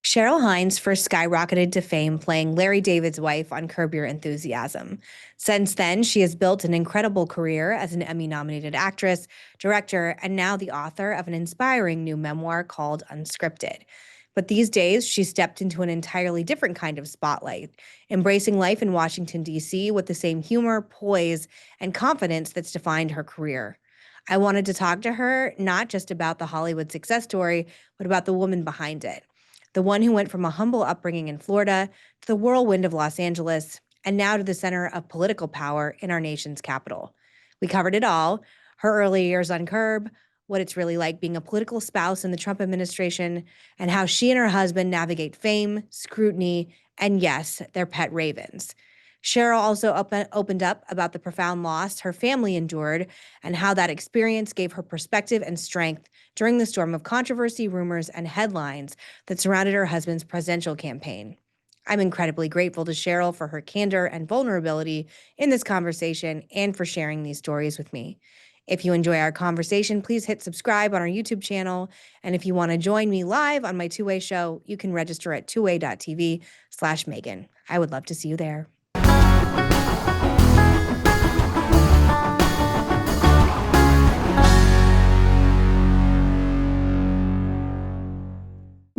Cheryl Hines first skyrocketed to fame playing Larry David's wife on Curb Your Enthusiasm. Since then, she has built an incredible career as an Emmy-nominated actress, director, and now the author of an inspiring new memoir called Unscripted. But these days, she stepped into an entirely different kind of spotlight, embracing life in Washington, D.C. with the same humor, poise, and confidence that's defined her career. I wanted to talk to her not just about the Hollywood success story, but about the woman behind it. The one who went from a humble upbringing in Florida to the whirlwind of Los Angeles, and now to the center of political power in our nation's capital. We covered it all, her early years on Curb, what it's really like being a political spouse in the Trump administration, and how she and her husband navigate fame, scrutiny, and yes, their pet ravens. Cheryl also opened up about the profound loss her family endured and how that experience gave her perspective and strength during the storm of controversy, rumors, and headlines that surrounded her husband's presidential campaign. I'm incredibly grateful to Cheryl for her candor and vulnerability in this conversation and for sharing these stories with me. If you enjoy our conversation, please hit subscribe on our YouTube channel. And if you want to join me live on my two-way show, you can register at twoway.tv/Megan. I would love to see you there.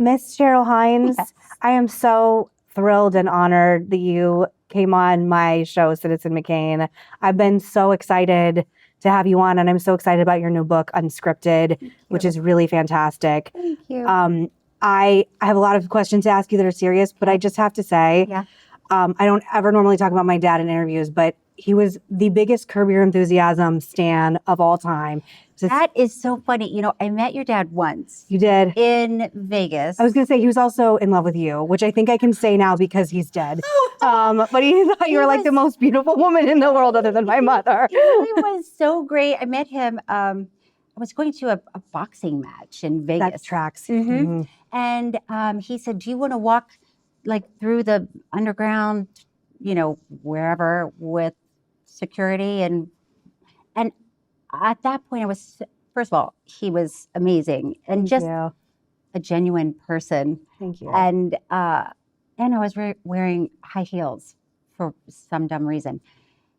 Miss Cheryl Hines, yes. I am so thrilled and honored that you came on my show, Citizen McCain. I've been so excited to have you on, and I'm so excited about your new book, Unscripted, which is really fantastic. Thank you. I have a lot of questions to ask you that are serious, but I just have to say, I don't ever normally talk about my dad in interviews, but he was the biggest Curb Your Enthusiasm stan of all time. That is so funny. You know, I met your dad once. You did? In Vegas. I was going to say, he was also in love with you, which I think I can say now because he's dead. But he thought you were like the most beautiful woman in the world other than my mother. He was so great. I met him. I was going to a boxing match in Vegas. That tracks. Mm-hmm. And he said, do you want to walk like through the underground, you know, wherever with security? And at that point, I was, first of all, he was amazing and just a genuine person. Thank you. And I was wearing high heels for some dumb reason.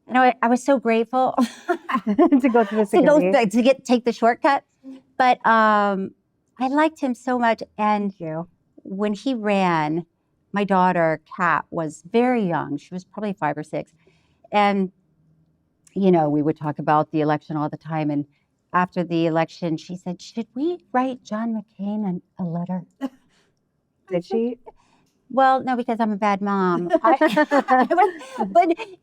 And I was so grateful to go through the security. to take the shortcut. But I liked him so much. And when he ran, my daughter, Kat, was very young. She was probably 5 or 6. And you know, we would talk about the election all the time. And after the election, she said, should we write John McCain a letter? Did she? Well, no, because I'm a bad mom. But,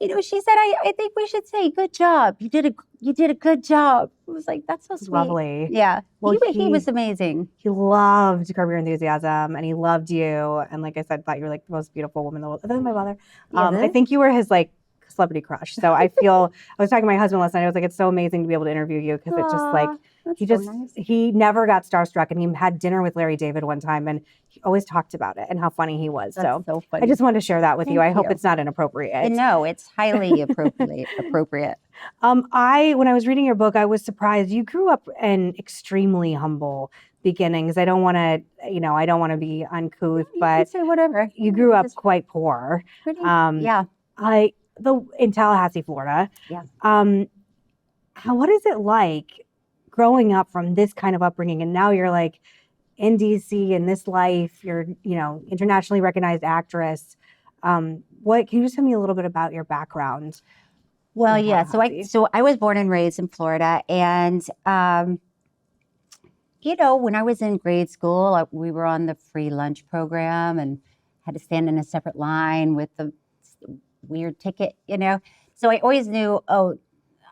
you know, she said, I think we should say, good job. You did a good job. It was like, that's so sweet. Lovely. Yeah. Well, he was amazing. He loved Curb Your Enthusiasm, and he loved you. And like I said, thought you were like the most beautiful woman in the world, other than my mother. I think you were his like celebrity crush. So I feel, I was talking to my husband last night. I was like, it's so amazing to be able to interview you because it just like, he never got starstruck, and he had dinner with Larry David one time, and he always talked about it and how funny he was. That's so funny. I just wanted to share that with you. I hope it's not inappropriate. No, it's highly appropriate. When I was reading your book, I was surprised. You grew up in extremely humble beginnings. I don't want to be uncouth, but say whatever. You grew up quite poor. In Tallahassee, Florida. Yeah. What is it like growing up from this kind of upbringing, and now you're like in DC in this life? You're, internationally recognized actress. What can you just tell me a little bit about your background? Well, yeah. So I was born and raised in Florida, and when I was in grade school, we were on the free lunch program and had to stand in a separate line with the weird ticket, So I always knew,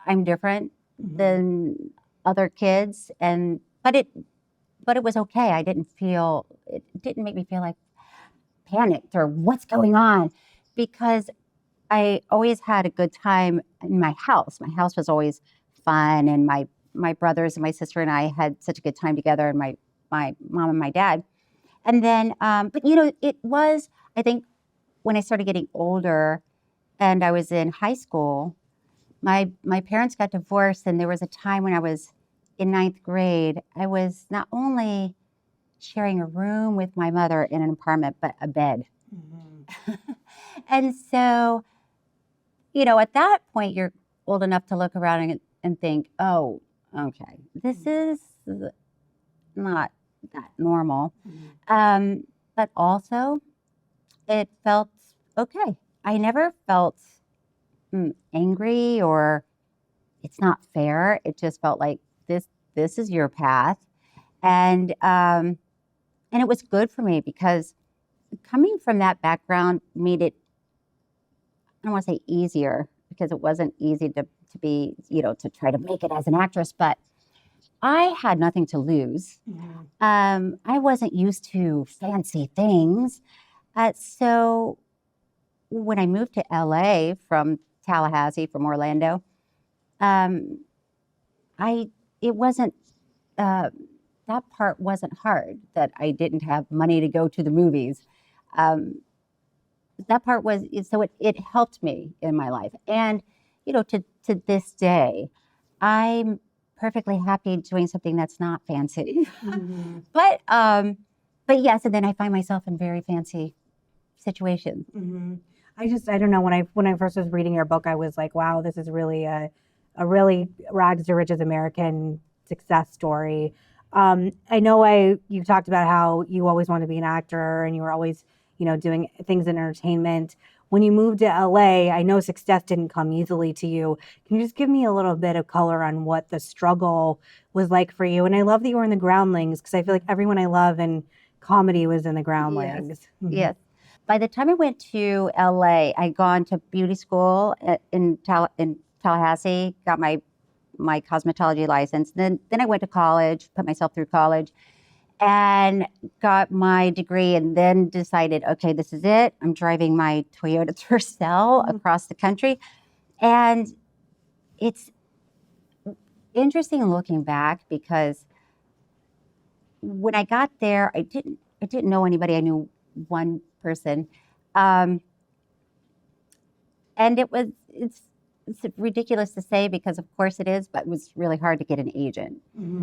I'm different than other kids, but it was okay. It didn't make me feel like panicked or what's going on, because I always had a good time in my house. My house was always fun, and my brothers and my sister and I had such a good time together, and my mom and my dad. And then, but it was, I think, when I started getting older, and I was in high school, my parents got divorced, and there was a time when I was in 9th grade. I was not only sharing a room with my mother in an apartment, but a bed. And so, at that point, you're old enough to look around and think, oh, okay, this is not that normal. But also, it felt okay. I never felt angry or it's not fair. It just felt like this is your path. And it was good for me because coming from that background made it, I don't want to say easier, because it wasn't easy to be, to try to make it as an actress, but I had nothing to lose. I wasn't used to fancy things. So when I moved to LA from Tallahassee, from Orlando, it wasn't, that part wasn't hard, that I didn't have money to go to the movies. That part was, so it helped me in my life. And, to this day, I'm perfectly happy doing something that's not fancy. But yes, and then I find myself in very fancy situations. I don't know, when I first was reading your book, I was like, wow, this is really a really rags to riches American success story. I know you talked about how you always wanted to be an actor and you were always, doing things in entertainment. When you moved to LA, I know success didn't come easily to you. Can you just give me a little bit of color on what the struggle was like for you? And I love that you were in the Groundlings, because I feel like everyone I love in comedy was in the Groundlings. Yes. By the time I went to LA, I'd gone to beauty school in Tallahassee, got my cosmetology license. Then I went to college, put myself through college, and got my degree, and then decided, okay, this is it. I'm driving my Toyota Tercel across the country. And it's interesting looking back, because when I got there, I didn't know anybody. I knew one person. And it's ridiculous to say, because of course it is, but it was really hard to get an agent.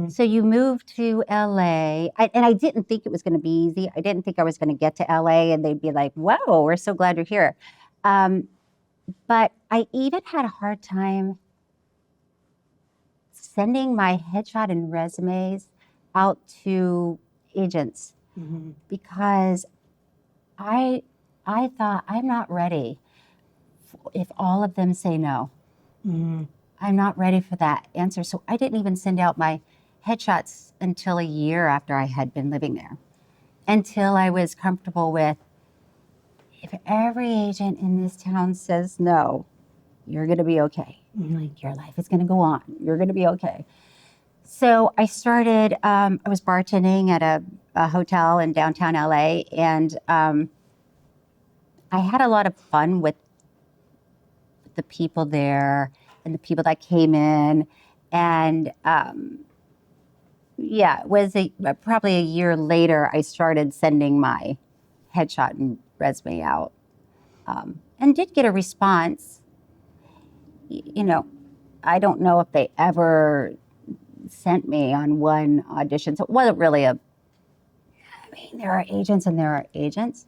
So you move to LA, and I didn't think it was going to be easy. I didn't think I was going to get to LA and they'd be like, whoa, we're so glad you're here. But I even had a hard time sending my headshot and resumes out to agents, because I thought, I'm not ready if all of them say no. I'm not ready for that answer. So I didn't even send out my headshots until a year after I had been living there, until I was comfortable with, if every agent in this town says no, you're going to be okay. Like, your life is going to go on. You're going to be okay. So I started, I was bartending at a hotel in downtown LA, and I had a lot of fun with the people there and the people that came in. And it was probably a year later, I started sending my headshot and resume out, and did get a response. I don't know if they ever sent me on one audition. So it wasn't really there are agents and there are agents.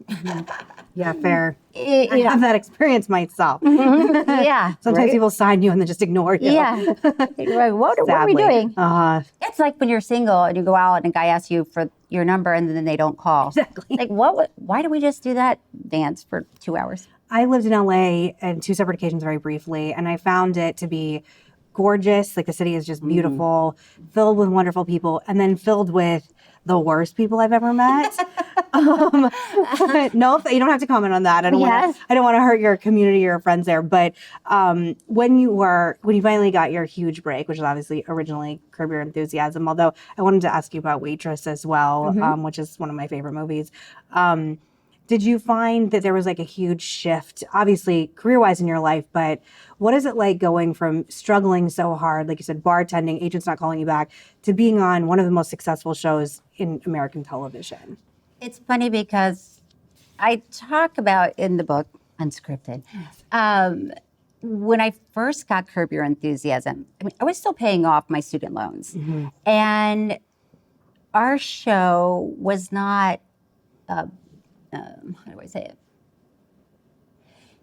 Yeah, fair. I have that experience myself. Yeah. Sometimes people sign you and then just ignore you. Yeah. You're like, what are we doing? It's like when you're single and you go out and a guy asks you for your number and then they don't call. Exactly. Like, why do we just do that dance for 2 hours? I lived in LA on 2 separate occasions very briefly, and I found it to be gorgeous. Like, the city is just beautiful, filled with wonderful people, and then filled with the worst people I've ever met. No, you don't have to comment on that. I don't want to hurt your community or your friends there. But when you finally got your huge break, which is obviously originally Curb Your Enthusiasm, although I wanted to ask you about Waitress as well, which is one of my favorite movies. Did you find that there was like a huge shift, obviously career-wise in your life, but what is it like going from struggling so hard, like you said, bartending, agents not calling you back, to being on one of the most successful shows in American television? It's funny because I talk about in the book, Unscripted, when I first got Curb Your Enthusiasm, I was still paying off my student loans. And our show was not, how do I say it?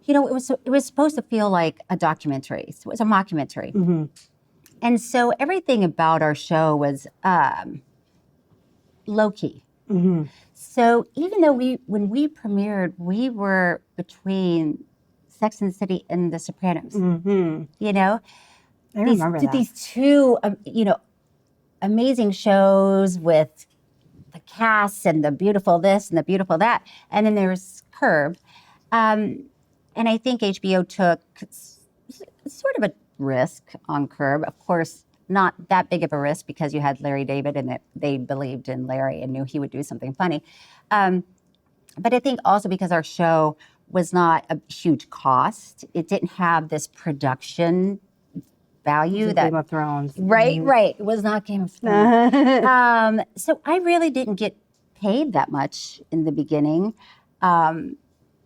You know, it was supposed to feel like a documentary. So it was a mockumentary. Mm-hmm. And so everything about our show was low-key. Mm-hmm. So even though when we premiered, we were between Sex and the City and The Sopranos. Mm-hmm. You know? I remember that. These two, you know, amazing shows with the cast and the beautiful this and the beautiful that. And then there's Curb. And I think HBO took sort of a risk on Curb. Of course, not that big of a risk because you had Larry David and they believed in Larry and knew he would do something funny. But I think also because our show was not a huge cost, it didn't have this production value that Game of Thrones. right it was not Game of Thrones. So I really didn't get paid that much in the beginning.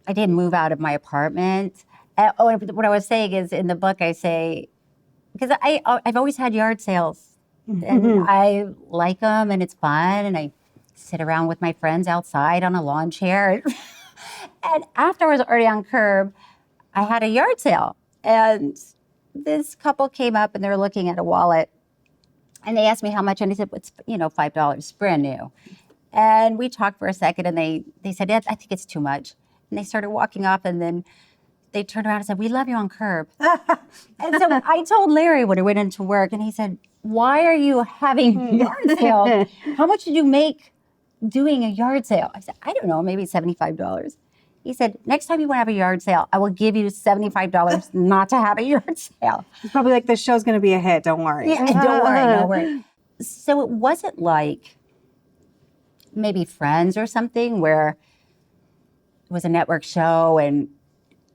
I didn't move out of my apartment. What I was saying is in the book I say, because I've always had yard sales and I like them and it's fun and I sit around with my friends outside on a lawn chair. And after I was already on Curb, I had a yard sale and this couple came up and they were looking at a wallet and they asked me how much and I said, it's, you know, $5, it's brand new. And we talked for a second and they said, yeah, I think it's too much. And they started walking off and then they turned around and said, we love you on Curb. And so I told Larry when I went into work and he said, why are you having a yard sale? How much did you make doing a yard sale? I said, I don't know, maybe $75. He said, next time you want to have a yard sale, I will give you $75 not to have a yard sale. It's probably like, this show's going to be a hit. Don't worry. Yeah, don't worry. So it wasn't like maybe Friends or something where it was a network show and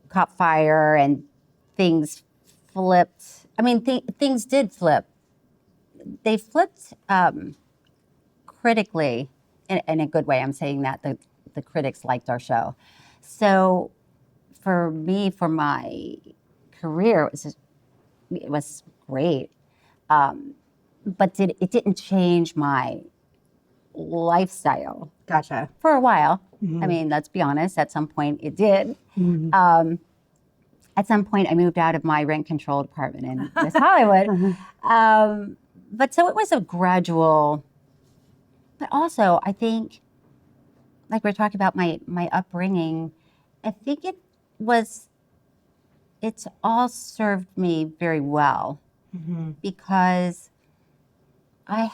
caught fire and things flipped. I mean, things did flip. They flipped critically in a good way. I'm saying that the critics liked our show. So for me, for my career, it was great. But it didn't change my lifestyle. Gotcha. For a while. Mm-hmm. I mean, let's be honest, at some point it did. Mm-hmm. At some point I moved out of my rent-controlled apartment in West Hollywood. But so it was a gradual, but also I think, like we're talking about my upbringing, I think it's all served me very well because I'm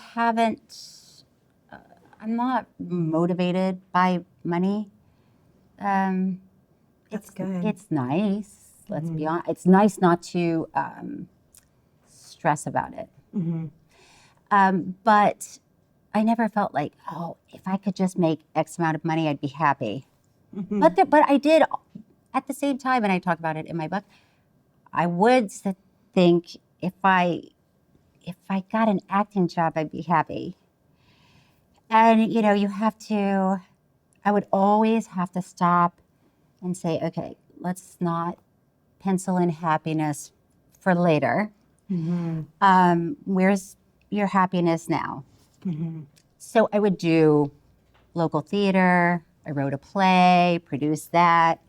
not motivated by money. That's good. It's nice. Let's be honest. It's nice not to stress about it. But I never felt like, oh, if I could just make X amount of money, I'd be happy. But I did at the same time, and I talk about it in my book. I would think if I got an acting job, I'd be happy. And you know, I would always have to stop and say, okay, let's not pencil in happiness for later. Where's your happiness now? So I would do local theater. I wrote a play, produced that.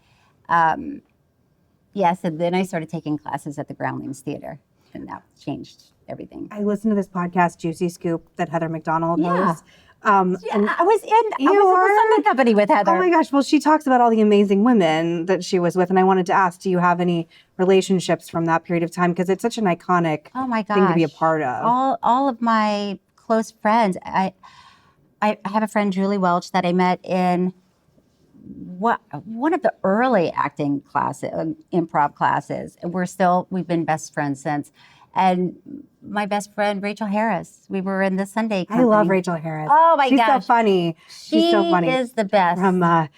Yes, and then I started taking classes at the Groundlings Theater, and that changed everything. I listened to this podcast, Juicy Scoop, that Heather McDonald hosts. And I was in the Sunday Company with Heather. Oh my gosh. Well, she talks about all the amazing women that she was with. And I wanted to ask, do you have any relationships from that period of time? Because it's such an iconic thing to be a part of. All of my close friends. I have a friend, Julie Welch, that I met in one of the early acting classes, improv classes. And we've been best friends since. And my best friend, Rachel Harris, we were in the Sunday Company. I love Rachel Harris. Oh my gosh. She's so funny. She's so funny. She is the best. From, oh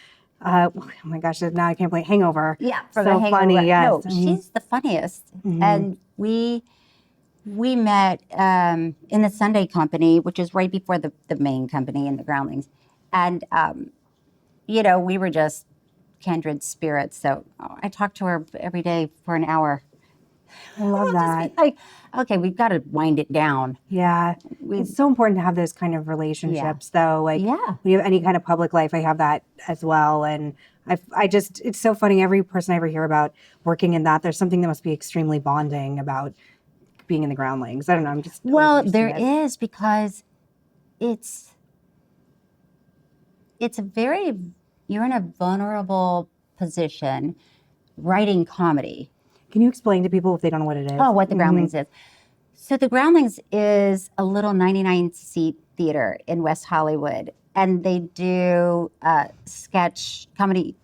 my gosh, now I can't believe Hangover. Yeah, so the Hangover. Funny, yes. No, she's the funniest. And we met in the Sunday Company, which is right before the main company in the Groundlings. And, you know, we were just kindred spirits. So I talked to her every day for an hour. I love that. Like, okay, we've got to wind it down. Yeah. It's so important to have those kind of relationships, though. Like, when you have any kind of public life, I have that as well. And I just, it's so funny. Every person I ever hear about working in that, there's something that must be extremely bonding about being in the Groundlings. I don't know. I'm just. Well, there is, because it's a very, you're in a vulnerable position writing comedy. Can you explain to people if they don't know what it is? Oh, what the Groundlings is. So the Groundlings is a little 99-seat theater in West Hollywood, and they do sketch comedy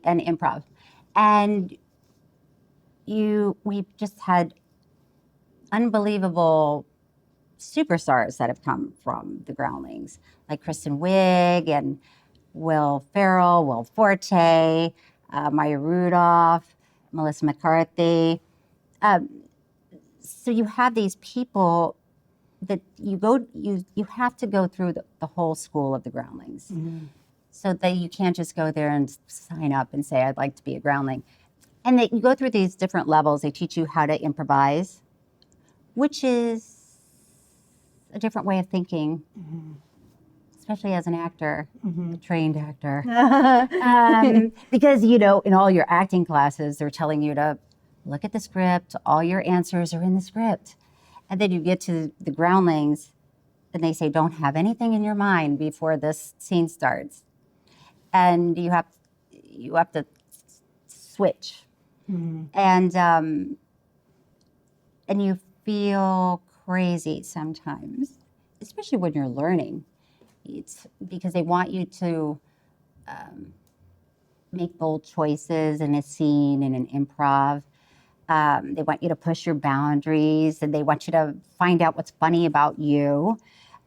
and improv. And we've just had unbelievable superstars that have come from the Groundlings, like Kristen Wiig and Will Ferrell, Will Forte, Maya Rudolph, Melissa McCarthy. So you have these people that you have to go through the whole school of the Groundlings. So that you can't just go there and sign up and say, I'd like to be a Groundling. And you go through these different levels. They teach you how to improvise, which is a different way of thinking, especially as an actor, a trained actor. Because, in all your acting classes, they're telling you to look at the script. All your answers are in the script. And then you get to the Groundlings, and they say, don't have anything in your mind before this scene starts. And you have to switch. And you feel crazy sometimes, especially when you're learning. It's because they want you to make bold choices in a scene, in an improv. They want you to push your boundaries, and they want you to find out what's funny about you.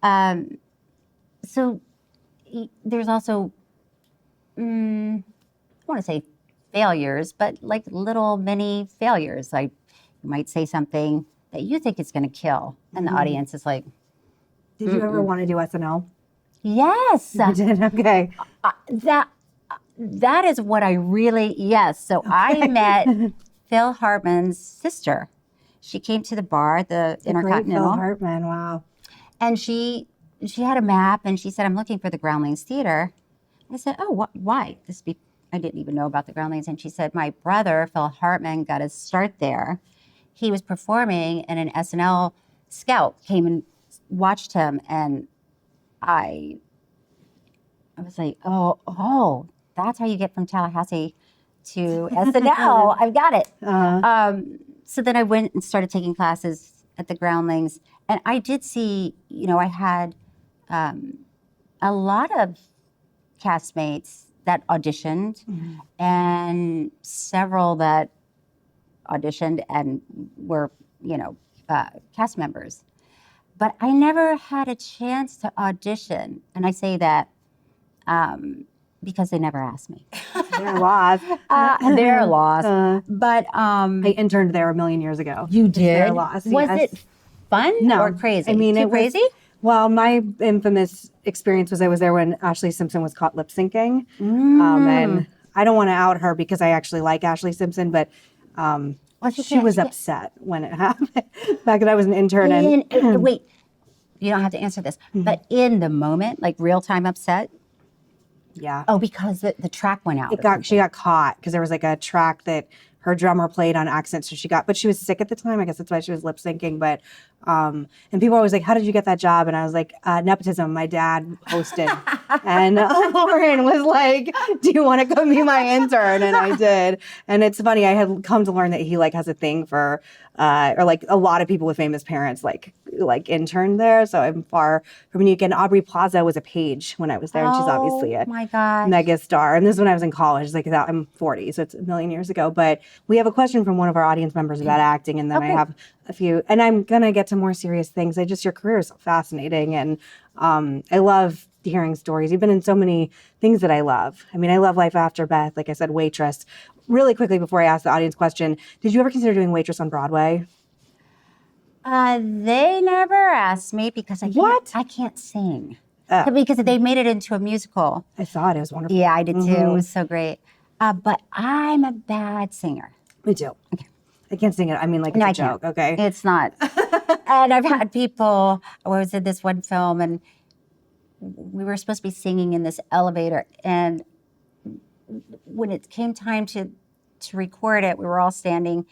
So there's also, I don't want to say failures, but like little mini failures. Like you might say something that you think is going to kill, and the audience is like, Did you ever want to do SNL? Yes. You did? Okay. That is what I really, yes. So I met Phil Hartman's sister. She came to the bar, the Intercontinental. Phil Hartman, wow. And she had a map, and she said, I'm looking for the Groundlings Theater. I said, oh, why? I didn't even know about the Groundlings. And she said, my brother, Phil Hartman, got his start there. He was performing, and an SNL scout came and watched him, and I was like, oh, that's how you get from Tallahassee to SNL. I've got it. So then I went and started taking classes at the Groundlings, and I did see, I had a lot of castmates that auditioned, and several that auditioned and were, cast members. But I never had a chance to audition, and I say that because they never asked me. They're lost. They're lost. But I interned there a million years ago. You did? They're lost. Was it fun or crazy? I mean, Too crazy? Well, my infamous experience was I was there when Ashlee Simpson was caught lip syncing. And I don't want to out her because I actually like Ashlee Simpson, but she was upset when it happened. Back when I was an intern. Wait, you don't have to answer this, but in the moment, like real time upset? Yeah. Oh, because the track went out. She got caught because there was like a track that her drummer played on accident, so but she was sick at the time. I guess that's why she was lip syncing. But and people were always like, "How did you get that job?" And I was like, "Nepotism. My dad hosted." And Lauren was like, "Do you want to come be my intern?" And I did. And it's funny. I had come to learn that he has a thing for, or like a lot of people with famous parents like interned there. So I'm far from unique. And Aubrey Plaza was a page when I was there, and she's obviously a mega star. And this is when I was in college. Like I'm 40, so it's a million years ago. But we have a question from one of our audience members about acting, and then I have a few. And I'm gonna get to more serious things. Your career is so fascinating, and I love hearing stories. You've been in so many things that I love. I mean, I love Life After Beth. Like I said, Waitress. Really quickly before I ask the audience question, did you ever consider doing Waitress on Broadway? They never asked me because I can't sing. Because they made it into a musical. I saw it. It was wonderful. Yeah, I did too. It was so great. But I'm a bad singer. Me too. Okay. I can't sing it. I mean, like, it's No, a I can't. joke. Okay. It's not. And I've had people, I was in this one film and we were supposed to be singing in this elevator. And when it came time to record it, we were all standing.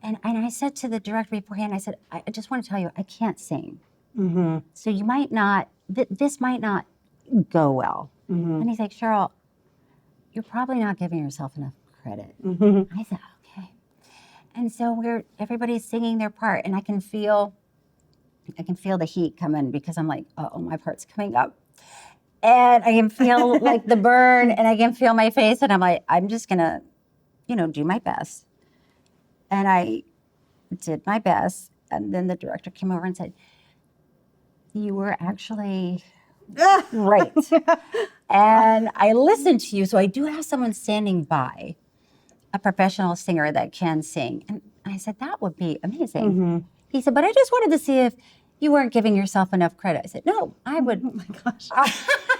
And I said to the director beforehand, I said, I just want to tell you, I can't sing. Mm-hmm. So you might not, this might not go well. Mm-hmm. And he's like, Cheryl, you're probably not giving yourself enough credit. Mm-hmm. I said, okay. And so everybody's singing their part, and I can feel the heat coming because I'm like, oh, my part's coming up. And I can feel like the burn, and I can feel my face, and I'm like, I'm just gonna, do my best. And I did my best, and then the director came over and said, you were actually right. And I listened to you, so I do have someone standing by, a professional singer that can sing. And I said, that would be amazing. Mm-hmm. He said, but I just wanted to see if you weren't giving yourself enough credit. I said, no, I would. Oh my gosh.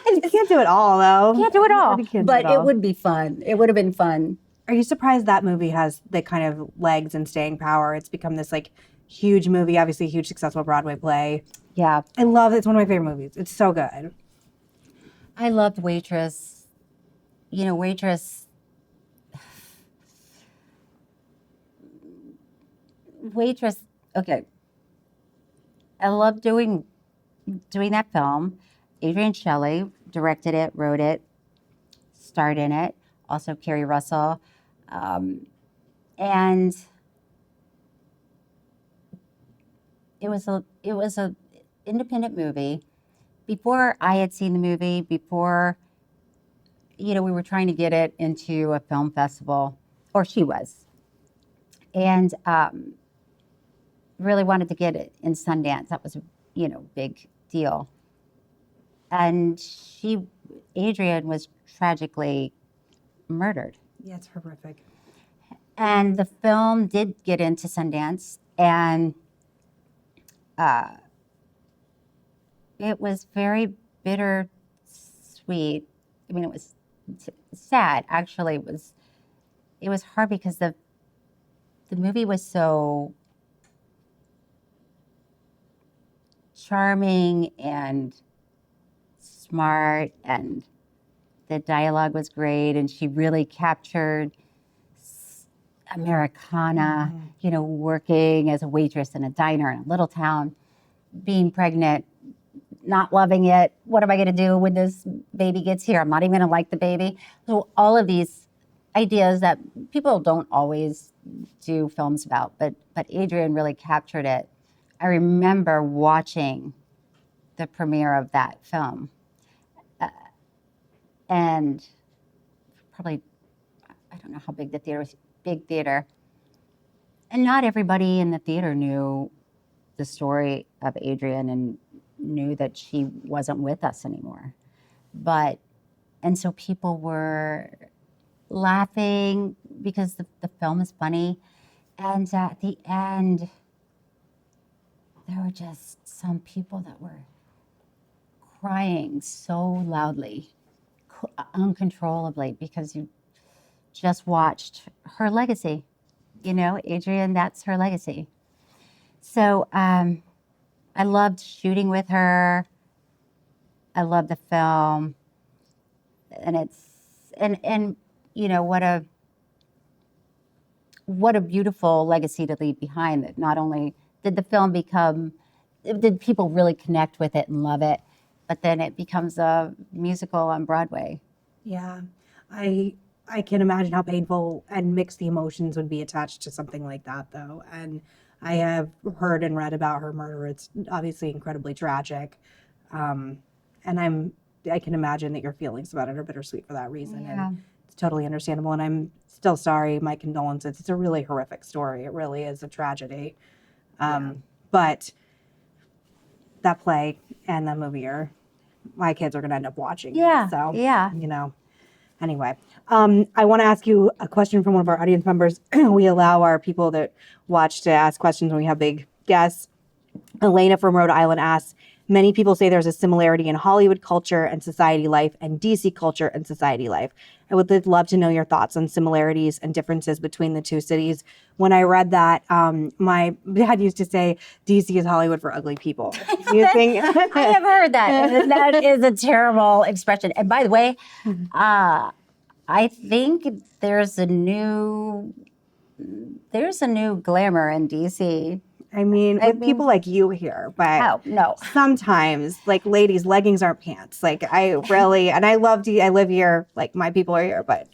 You can't do it all, though. Can't do it all. But it all. would be fun. It would have been fun. Are you surprised that movie has the kind of legs and staying power? It's become this like huge movie, obviously a huge successful Broadway play. Yeah. I love it. It's one of my favorite movies. It's so good. I loved Waitress. Waitress. Okay. I love doing that film. Adrienne Shelly directed it, wrote it, starred in it. Also Kerry Russell. And it was a independent movie. Before I had seen the movie, before we were trying to get it into a film festival, or she was, and really wanted to get it in Sundance. That was a big deal. And Adrienne was tragically murdered. Yeah, it's horrific. And the film did get into Sundance, and it was very bittersweet. I mean, it was sad. Actually, it was hard because the movie was so charming and smart, and the dialogue was great, and she really captured Americana, working as a waitress in a diner in a little town, being pregnant, not loving it. What am I going to do when this baby gets here? I'm not even going to like the baby. So all of these ideas that people don't always do films about, but Adrienne really captured it. I remember watching the premiere of that film. And probably, I don't know how big the theater was, big theater. And not everybody in the theater knew the story of Adrienne and knew that she wasn't with us anymore. And so people were laughing because the film is funny. And at the end, there were just some people that were crying so loudly, uncontrollably, because you just watched her legacy. Adrienne, that's her legacy. So I loved shooting with her. I love the film. And what a beautiful legacy to leave behind, that not only did the film did people really connect with it and love it, but then it becomes a musical on Broadway. Yeah. I can imagine how painful and mixed the emotions would be attached to something like that, though. And I have heard and read about her murder. It's obviously incredibly tragic. And I can imagine that your feelings about it are bittersweet for that reason. Yeah. And it's totally understandable. And I'm still sorry. My condolences. It's a really horrific story. It really is a tragedy. But that play and the movie my kids are going to end up watching. Yeah. So, yeah. Anyway, I want to ask you a question from one of our audience members. We allow our people that watch to ask questions when we have big guests. Elena from Rhode Island asks, Many people say there's a similarity in Hollywood culture and society life and DC culture and society life. I would love to know your thoughts on similarities and differences between the two cities. When I read that, my dad used to say, DC is Hollywood for ugly people. Do you think? I have heard that. And that is a terrible expression. And by the way, I think there's a new Glamour in DC. I mean, with people like you here, but Oh, no. sometimes, like, ladies, leggings aren't pants. Like, I really, and I live here, like, my people are here, but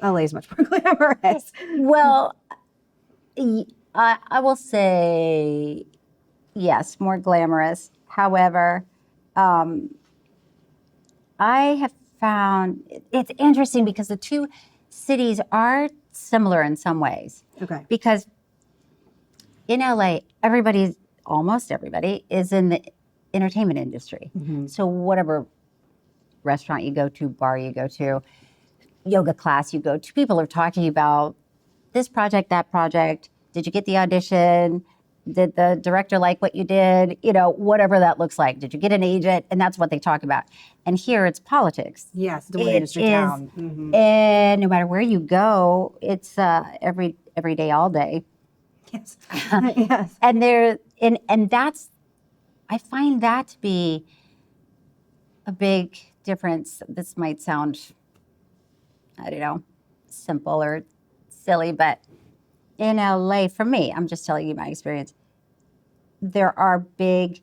LA is much more glamorous. Well, I will say, yes, more glamorous. However, I have found it's interesting because the two cities are similar in some ways. Okay. Because in LA, almost everybody is in the entertainment industry. Mm-hmm. So whatever restaurant you go to, bar you go to, yoga class you go to, people are talking about this project, that project. Did you get the audition? Did the director like what you did? You know, whatever that looks like. Did you get an agent? And that's what they talk about. And here it's politics. Yes, the industry town. Mm-hmm. And no matter where you go, it's every day, all day. Yes. Yes. And that's, I find that to be a big difference. This might sound, I don't know, simple or silly, but in LA, for me, I'm just telling you my experience, there are big,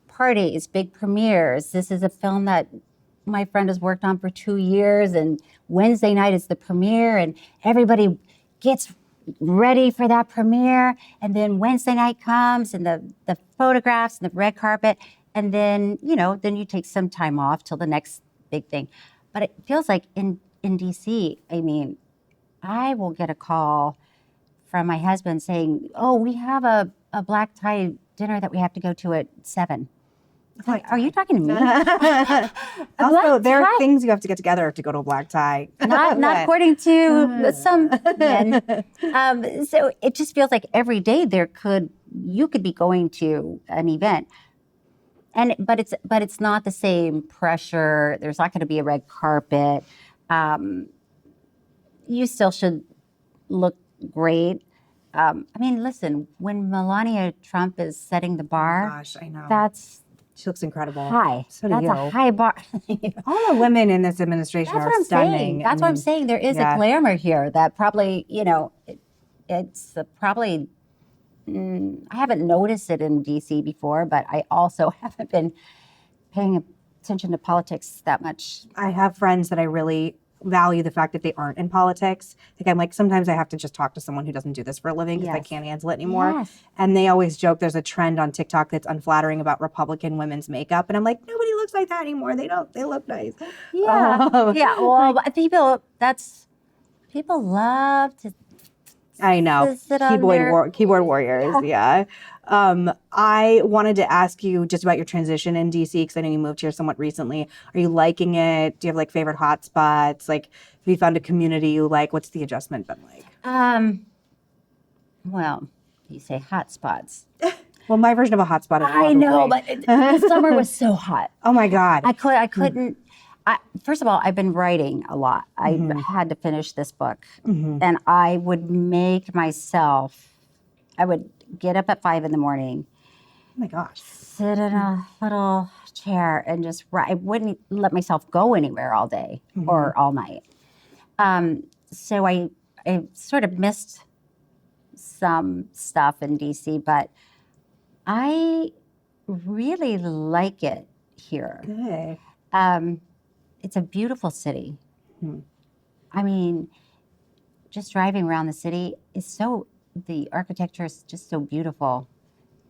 parties, big premieres. This is a film that my friend has worked on for 2 years, and Wednesday night is the premiere, and everybody gets ready for that premiere, and then Wednesday night comes, and the photographs and the red carpet, and then you take some time off till the next big thing. But it feels like in DC, I mean, I will get a call from my husband saying, "Oh, we have a black tie dinner that we have to go to at 7." Like, are you talking to me? Also, there are things you have to get together to go to a black tie. Not according to some men. So it just feels like every day you could be going to an event, but it's not the same pressure. There's not going to be a red carpet. You still should look great. I mean, listen, when Melania Trump is setting the bar, Gosh, I know. She looks incredible. High. So do That's you. a high bar. All the women in this administration are stunning. That's what I'm saying. There is a glamour here that probably, it's probably, I haven't noticed it in DC before, but I also haven't been paying attention to politics that much. I have friends that I really value the fact that they aren't in politics. Like, I'm like, sometimes I have to just talk to someone who doesn't do this for a living because I can't handle it anymore. Yes. And they always joke there's a trend on TikTok that's unflattering about Republican women's makeup. And I'm like, nobody looks like that anymore. They look nice. Yeah. Well, people love to. I know. Keyboard warriors. Yeah. I wanted to ask you just about your transition in DC because I know you moved here somewhat recently. Are you liking it? Do you have like favorite hotspots? Like, have you found a community you like? What's the adjustment been like? Well, you say hotspots. Well, my version of a hotspot is I know, but the summer was so hot. Oh my God. I couldn't. First of all, I've been writing a lot. I had to finish this book, and I would make myself. I would get up at 5 a.m. Oh my gosh. Sit in a little chair and just write. I wouldn't let myself go anywhere all day or all night. So I sort of missed some stuff in DC, but I really like it here. Good. It's a beautiful city. I mean, just driving around the city is the architecture is just so beautiful.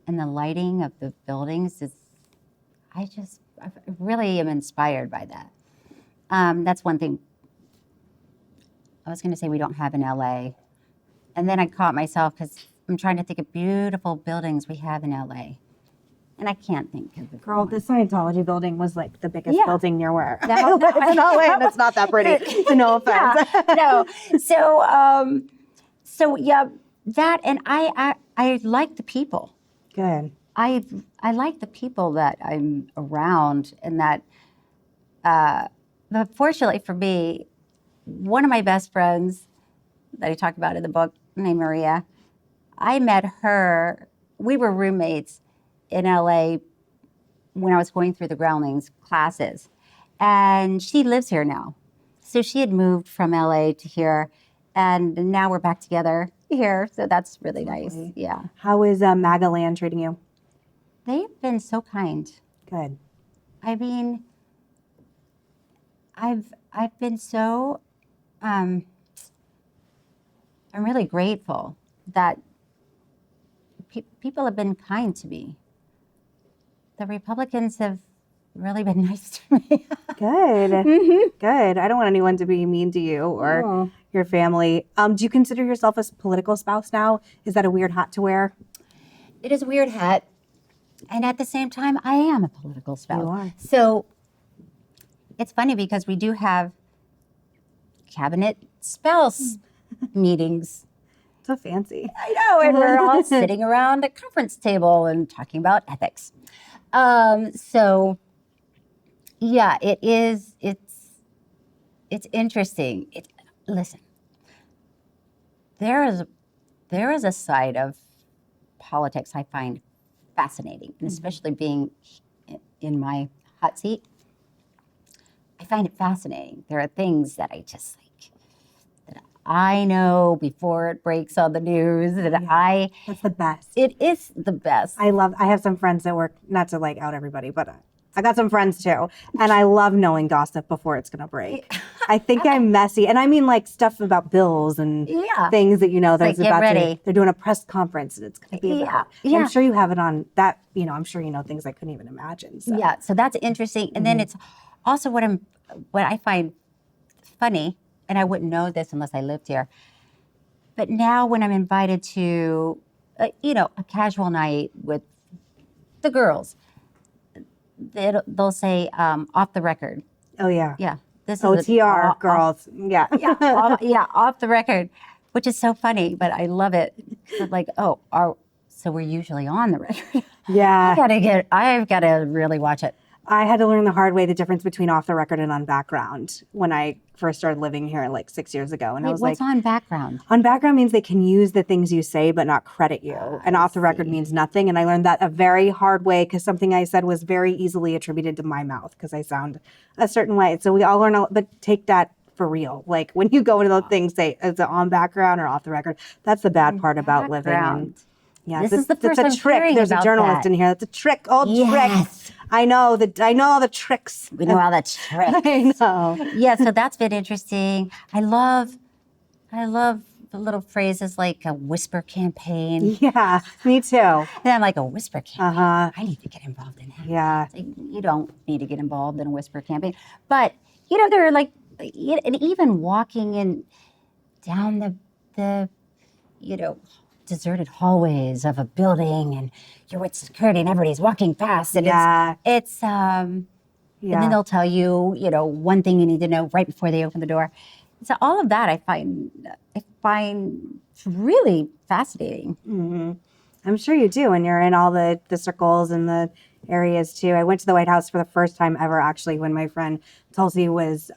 And the lighting of the buildings I really am inspired by that. That's one thing. I was going to say we don't have in LA. And then I caught myself because I'm trying to think of beautiful buildings we have in LA. And I can't think of it. Girl, the Scientology building was like the biggest building near where I No, live in LA, and it's not that pretty. No offense. No. So yeah, that, and I like the people. Good. I like the people that I'm around, and that, but fortunately for me, one of my best friends that I talk about in the book, named Maria, I met her. We were roommates in LA when I was going through the Groundlings classes, and she lives here now. So she had moved from LA to here, and now we're back together here. So that's really nice. Lovely. Yeah, How is MAGA land treating you? they've been so kind. Good. I mean, I've been so I'm really grateful that people have been kind to me. The Republicans have really been nice to me. Good. Mhm. Good. I don't want anyone to be mean to you or Oh. your family. Do you consider yourself a political spouse now? Is that a weird hat to wear? It is a weird hat, and at the same time, I am a political spouse. You are. So it's funny because we do have cabinet spouse meetings. So fancy. I know, and we're all sitting around a conference table and talking about ethics. So yeah, it is. It's interesting. Listen, there is a side of politics I find fascinating, and especially being in my hot seat, I find it fascinating. There are things that I just like that I know before it breaks on the news. That Yeah. That's the best. it is the best. I have some friends that work, not to like out everybody, but I got some friends too. And I love knowing gossip before it's going to break. I think I'm messy. And I mean like stuff about bills and Yeah. things that, It's there's like, get about ready. they're doing a press conference and it's going to be about. Yeah. I'm sure you have it on that, I'm sure you know things I couldn't even imagine. So. Yeah, so that's interesting. And then it's also what I find funny, and I wouldn't know this unless I lived here. But now when I'm invited to, a casual night with the girls, they'll say off the record. Oh, yeah. Yeah, this is OTR, girls. Yeah. off the record, which is so funny, but I love it. But like, so we're usually on the record. Yeah. I've got to really watch it. I had to learn the hard way the difference between off the record and on background when I first started living here like 6 years ago. And I was What's like, on background? on background means they can use the things you say but not credit you. And off the record means nothing. And I learned that a very hard way because something I said was very easily attributed to my mouth because I sound a certain way. So we all learn, but take that for real. Like when you go into those things, say, is it on background or off the record? That's the bad part about living. And, yeah, This is the first that's a I'm trick. hearing There's a about journalist that. in here. That's a trick. Old Yes. trick. I know all the tricks. We know all the tricks. I know. Yeah, so that's been interesting. I love the little phrases like a whisper campaign. Yeah, me too. And I'm like, a whisper campaign? Uh-huh. I need to get involved in that. Yeah. It's like, you don't need to get involved in a whisper campaign. But, they're like, and even walking down the deserted hallways of a building, and you're with security and everybody's walking fast, and it's and then they'll tell you, one thing you need to know right before they open the door. So all of that I find really fascinating. Mm-hmm. I'm sure you do, and you're in all the circles and the areas too. I went to the White House for the first time ever, actually, when my friend Tulsi was,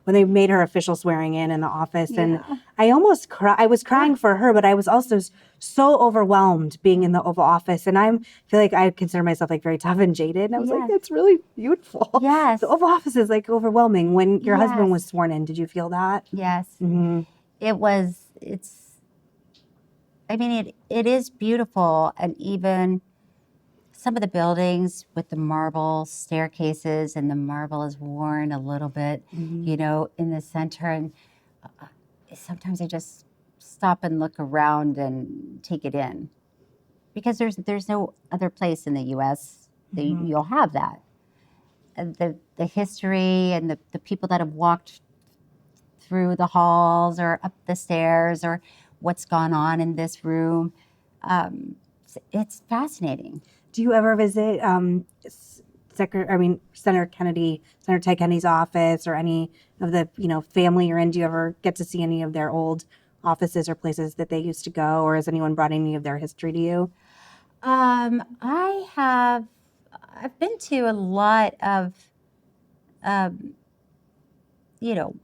when they made her official swearing in the office, and I almost cried. I was crying for her, but I was also so overwhelmed being in the Oval Office, and I feel like I consider myself like very tough and jaded. And I was like, it's really beautiful. Yes, the Oval Office is like overwhelming. When your husband was sworn in, did you feel that? Yes, mm-hmm. It is beautiful, and even some of the buildings with the marble staircases, and the marble is worn a little bit, in the center. And sometimes I just stop and look around and take it in, because there's no other place in the U.S. that you'll have that. And the history and the people that have walked through the halls or up the stairs, or what's gone on in this room, it's fascinating. Do you ever visit Senator Ted Kennedy's office, or any of the family you're in? Do you ever get to see any of their old offices or places that they used to go, or has anyone brought any of their history to you? I've been to a lot of, you know,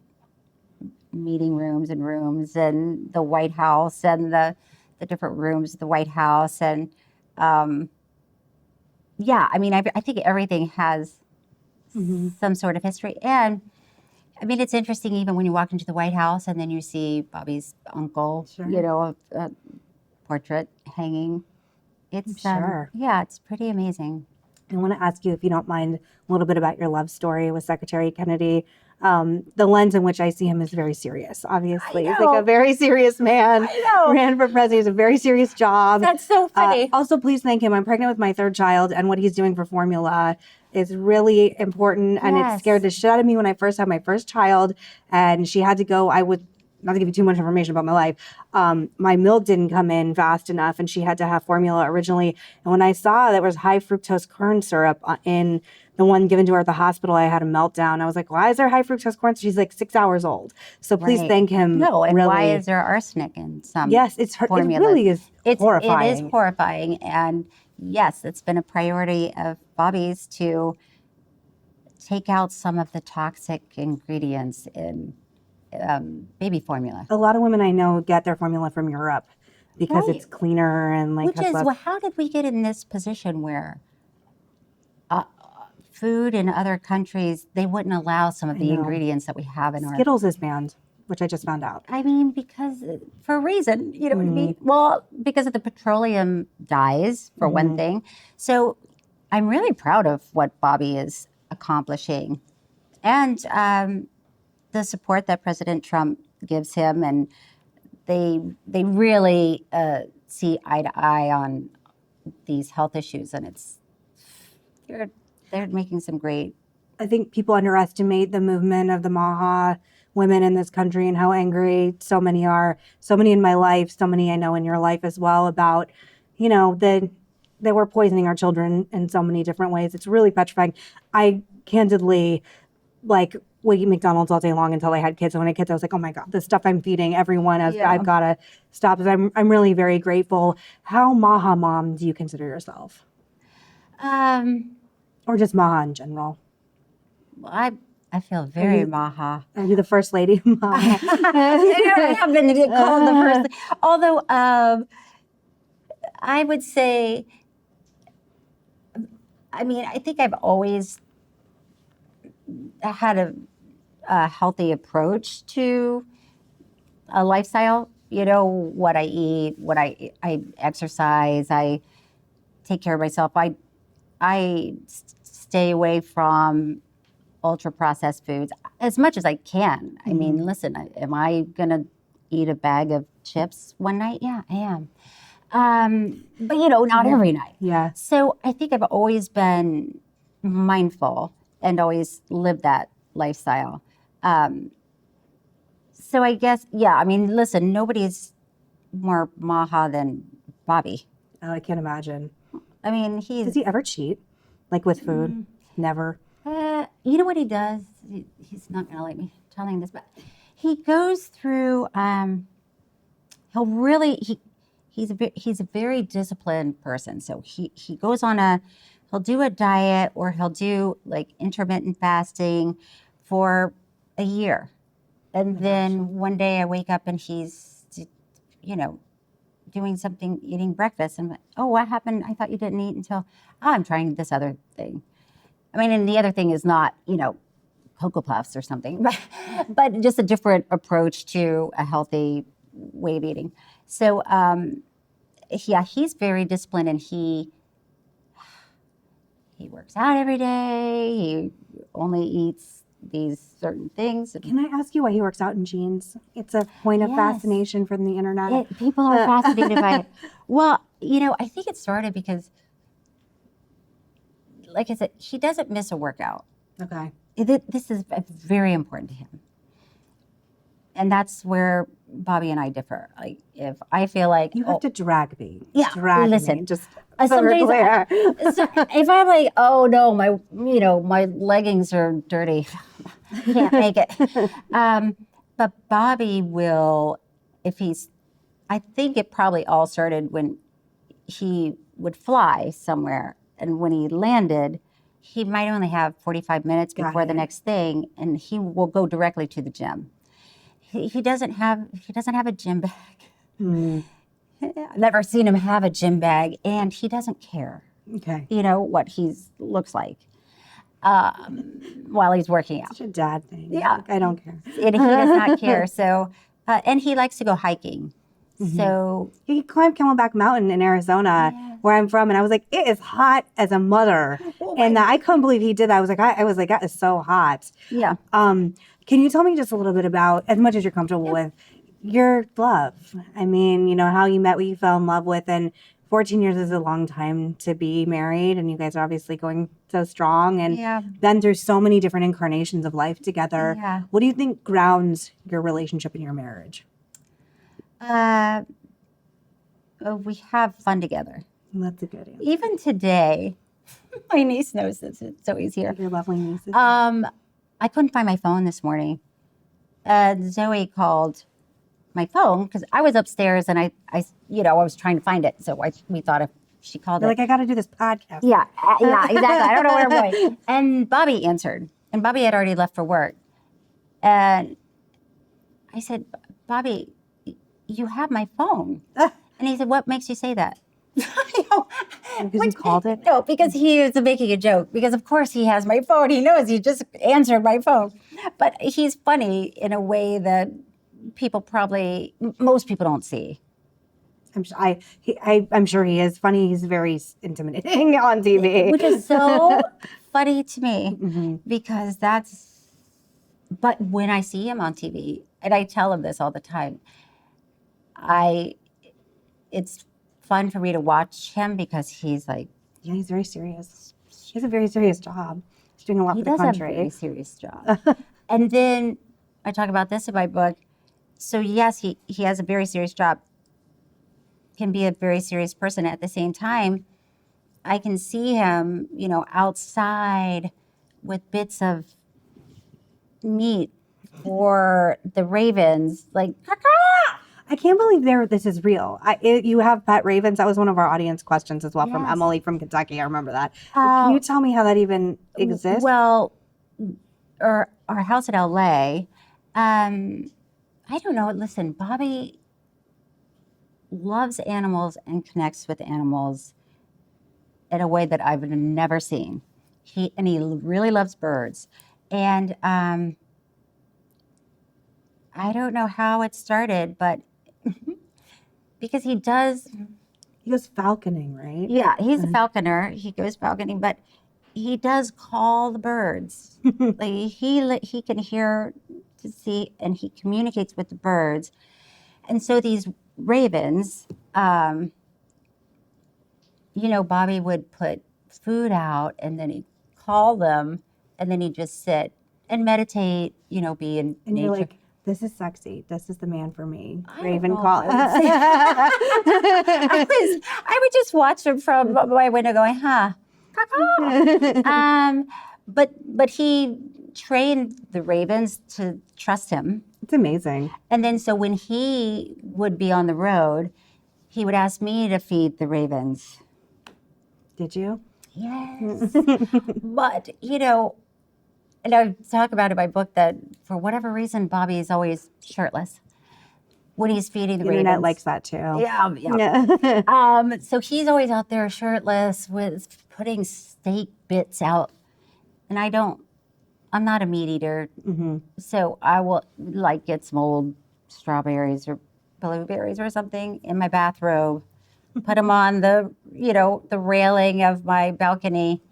meeting rooms and the White House and the different rooms of the White House. And yeah, I mean, I think everything has some sort of history. And I mean, it's interesting even when you walk into the White House and then you see Bobby's uncle, you know, a portrait hanging. It's yeah, it's pretty amazing. I want to ask you, if you don't mind, a little bit about your love story with Secretary Kennedy. The lens in which I see him is very serious, obviously. He's like a very serious man. I know. Ran for president. He has a very serious job. That's so funny. Also, please thank him. I'm pregnant with my third child, and what he's doing for formula is really important. And it scared the shit out of me when I first had my first child, and she had to go. I would, not to give you too much information about my life, my milk didn't come in fast enough, and she had to have formula originally. And when I saw that was high fructose corn syrup in the one given to her at the hospital, I had a meltdown. I was like, why is there high fructose corn? She's like 6 hours old. So please thank him. No, and really. why is there arsenic in some It really is horrifying. It is horrifying. And yes, it's been a priority of Bobby's to take out some of the toxic ingredients in baby formula. A lot of women I know get their formula from Europe because it's cleaner and like. Which is, well, how did we get in this position where food in other countries, they wouldn't allow some of the ingredients that we have in our... Skittles is banned, which I just found out. I mean, because for a reason, you know what I mean? Well, because of the petroleum dyes, for one thing. So I'm really proud of what Bobby is accomplishing. And the support that President Trump gives him, and they really see eye to eye on these health issues, and they're making some great... I think people underestimate the movement of the MAHA women in this country and how angry so many are. So many in my life, so many I know in your life as well, about, you know, that we're poisoning our children in so many different ways. It's really petrifying. I candidly, like, would eat McDonald's all day long until I had kids. And when I had kids, I was like, oh my God, the stuff I'm feeding everyone, I've got to stop. I'm really very grateful. How MAHA mom do you consider yourself? Or just MAHA in general? Well, I feel very MAHA. Are you the first lady MAHA? I have been called the first. Although I would say, I mean, I think I've always had a healthy approach to a lifestyle. You know, what I eat, what I exercise, I take care of myself. I stay away from ultra processed foods as much as I can. I mean, listen, am I going to eat a bag of chips one night? Yeah, I am. But, you know, not every night. Yeah. So I think I've always been mindful and always lived that lifestyle. So I guess, yeah, I mean, listen, nobody's more MAHA than Bobby. Oh, I can't imagine. I mean, does he ever cheat? Like with food? Never. You know what he does? He's not going to let me telling this, but he goes through. He's a very disciplined person. So he goes on he'll do a diet, or he'll do like intermittent fasting for a year, and then one day I wake up and he's, you know, doing something, eating breakfast, and I'm like, oh, what happened? I thought you didn't eat until, I'm trying this other thing. I mean, and the other thing is not, you know, Cocoa Puffs or something, but just a different approach to a healthy way of eating. So, yeah, he's very disciplined, and he works out every day. He only eats these certain things. Can I ask you why he works out in jeans? It's a point of fascination from the internet. People are fascinated by it. Well, you know, I think it started because, like I said, he doesn't miss a workout. Okay. This is very important to him. And that's where Bobby and I differ. Like, if I feel like... You have to drag me. Yeah, drag listen. Me. Just some days, if I'm like, oh no, my leggings are dirty, can't make it. But Bobby will, I think it probably all started when he would fly somewhere, and when he landed, he might only have 45 minutes Got before the it. next thing, and he will go directly to the gym. He doesn't have a gym bag. Hmm. I've never seen him have a gym bag, and he doesn't care, Okay. what he looks like while he's working out. Such a dad thing. Yeah. Like, I don't care. And he does not care. So, and he likes to go hiking. So He climbed Camelback Mountain in Arizona, where I'm from, and I was like, it is hot as a mother. And I couldn't believe he did that. I was like, that is so hot. yeah. Can you tell me just a little bit about, as much as you're comfortable with, your love? I mean, how you met, what you fell in love with, and 14 years is a long time to be married, and you guys are obviously going so strong and Yeah. then through so many different incarnations of life together. Yeah. What do you think grounds your relationship and your marriage? We have fun together. That's a good answer. Even today, my niece knows this. So he's here. Your lovely nieces. I couldn't find my phone this morning. Zoe called my phone because I was upstairs and I was trying to find it. So we thought if she called You're it. like, I got to do this podcast. Yeah, exactly. I don't know where I'm going. And Bobby answered, and Bobby had already left for work. And I said, Bobby, you have my phone. And he said, what makes you say that? Because you called it? No, because he was making a joke. Because of course he has my phone. He knows he just answered my phone. But he's funny in a way that most people don't see. I'm sure he is funny. He's very intimidating on TV. Which is so funny to me because but when I see him on TV, and I tell him this all the time, it's fun for me to watch him because he's like, Yeah, he's very serious. He has a very serious job. He's doing a lot he for the does have a country. very serious job. And then I talk about this in my book. So yes, he has a very serious job, can be a very serious person. At the same time, I can see him, outside with bits of meat for the ravens, like, caw-caw! I can't believe this is real. You have pet ravens. That was one of our audience questions as well from Yes. Emily from Kentucky. I remember that. Can you tell me how that even exists? Well, our house in LA, I don't know. Listen, Bobby loves animals and connects with animals in a way that I've never seen. He really loves birds. And I don't know how it started, but because he goes falconing, right? Yeah, he's a falconer. He goes falconing, but he does call the birds. Like he can hear to see, and he communicates with the birds. And so these ravens, Bobby would put food out, and then he'd call them, and then he'd just sit and meditate. Be in And nature. you're like, this is sexy. This is the man for me. I Raven don't know call. if I would just watch him from my window going, huh? But he trained the ravens to trust him. It's amazing. And then so when he would be on the road, he would ask me to feed the ravens. Did you? Yes. But, and I talk about in my book that for whatever reason, Bobby is always shirtless when he's feeding the The ravens. internet likes that too. Yeah. So he's always out there shirtless with putting steak bits out. And I'm not a meat eater. So I will get some old strawberries or blueberries or something in my bathrobe, put them on the railing of my balcony.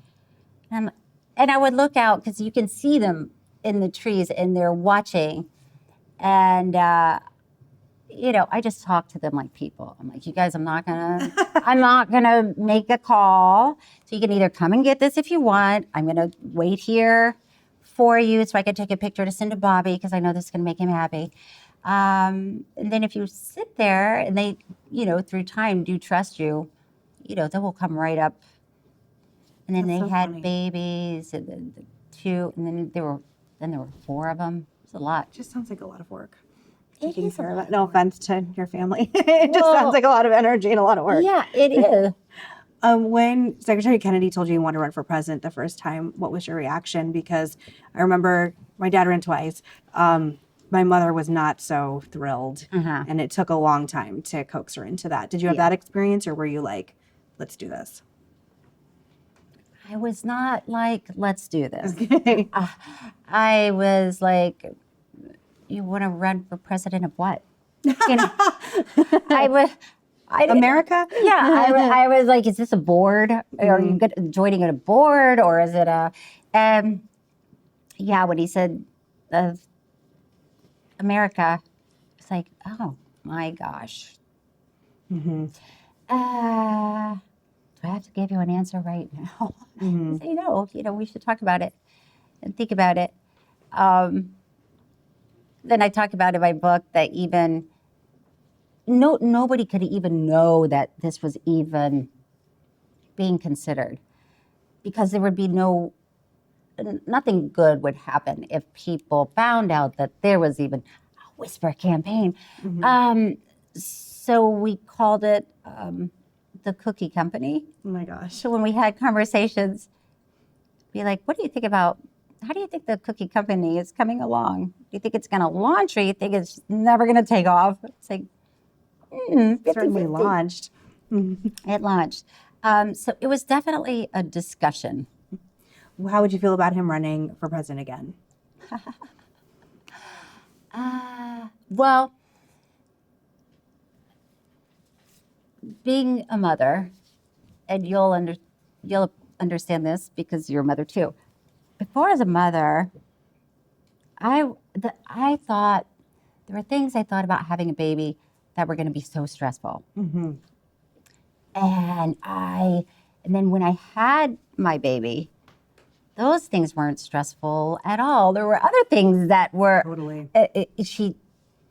And I would look out because you can see them in the trees and they're watching. And, I just talk to them like people. I'm like, you guys, I'm not gonna make a call. So you can either come and get this if you want. I'm gonna wait here for you so I can take a picture to send to Bobby because I know this is gonna make him happy. And then if you sit there and they, through time do trust you, they will come right up. And then That's they so had funny. babies, and then the two, and then there were 4 of them. It's a lot. Just sounds like a lot of work. taking care of it. No offense to your family. It just sounds like a lot of energy and a lot of work. Yeah, it is. When Secretary Kennedy told you you wanted to run for president the first time, what was your reaction? Because I remember my dad ran twice. My mother was not so thrilled, and it took a long time to coax her into that. Did you have that experience, or were you like, let's do this? I was not like, let's do this. Okay. I was like, you want to run for president of what? You know, America? Yeah, I was like, is this a board? Are you joining at a board, or is it a? Yeah, when he said America, it's like, oh my gosh. Do I have to give you an answer right now? Say no. We should talk about it and think about it. Then I talk about in my book that even nobody could even know that this was even being considered, because there would be nothing good would happen if people found out that there was even a whisper campaign. So we called it the Cookie Company. Oh my gosh. So when we had conversations, be like, how do you think the Cookie Company is coming along? Do you think it's going to launch, or you think it's never going to take off? It's like, It certainly launched. It launched. So it was definitely a discussion. How would you feel about him running for president again? Well, being a mother, and you'll understand this because you're a mother too. Before, as a mother, I thought there were things I thought about having a baby that were going to be so stressful. And then when I had my baby, those things weren't stressful at all. There were other things that were. Totally.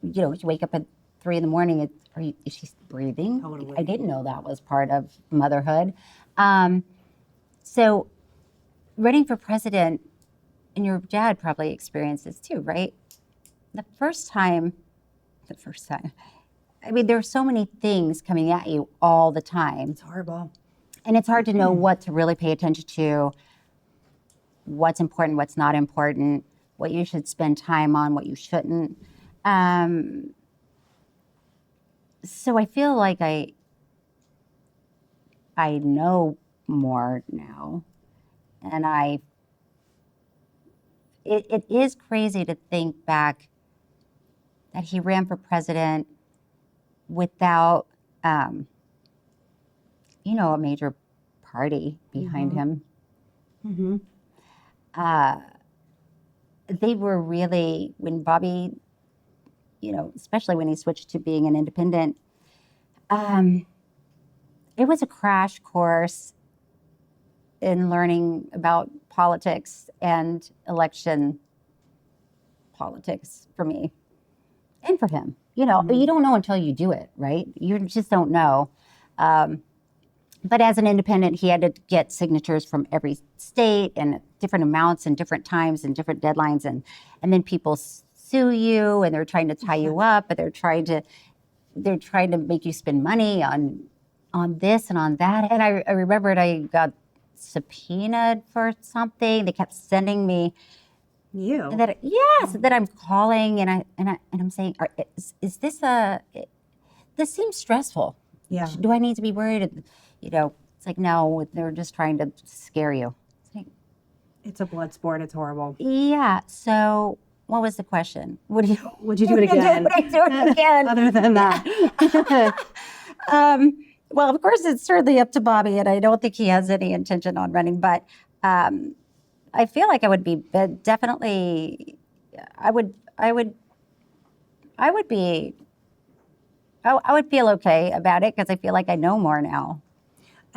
You wake up at 3 a.m. Is she breathing? Totally. I didn't know that was part of motherhood. So running for president, and your dad probably experienced this too, right? The first time, I mean, there are so many things coming at you all the time. It's horrible. And it's hard to know what to really pay attention to, what's important, what's not important, what you should spend time on, what you shouldn't. So I feel like I know more now. And it is crazy to think back that he ran for president without, a major party behind him. They were really, when Bobby, especially when he switched to being an independent, it was a crash course in learning about politics and election politics for me and for him. You don't know until you do it, right? You just don't know. But as an independent, he had to get signatures from every state and different amounts and different times and different deadlines. And then people sue you, and they're trying to tie you up, but they're trying to make you spend money on this and on that. And I remembered I got subpoenaed for something. They kept sending me that I'm calling, and I'm saying, is this this seems stressful. Yeah. Do I need to be worried? It's like, no, they're just trying to scare you. It's a blood sport. It's horrible. Yeah. So what was the question? Would you do it again? Would I do it again? Other than that. Well, of course, it's certainly up to Bobby, and I don't think he has any intention on running. But I feel like I would be definitely. I would feel okay about it because I feel like I know more now.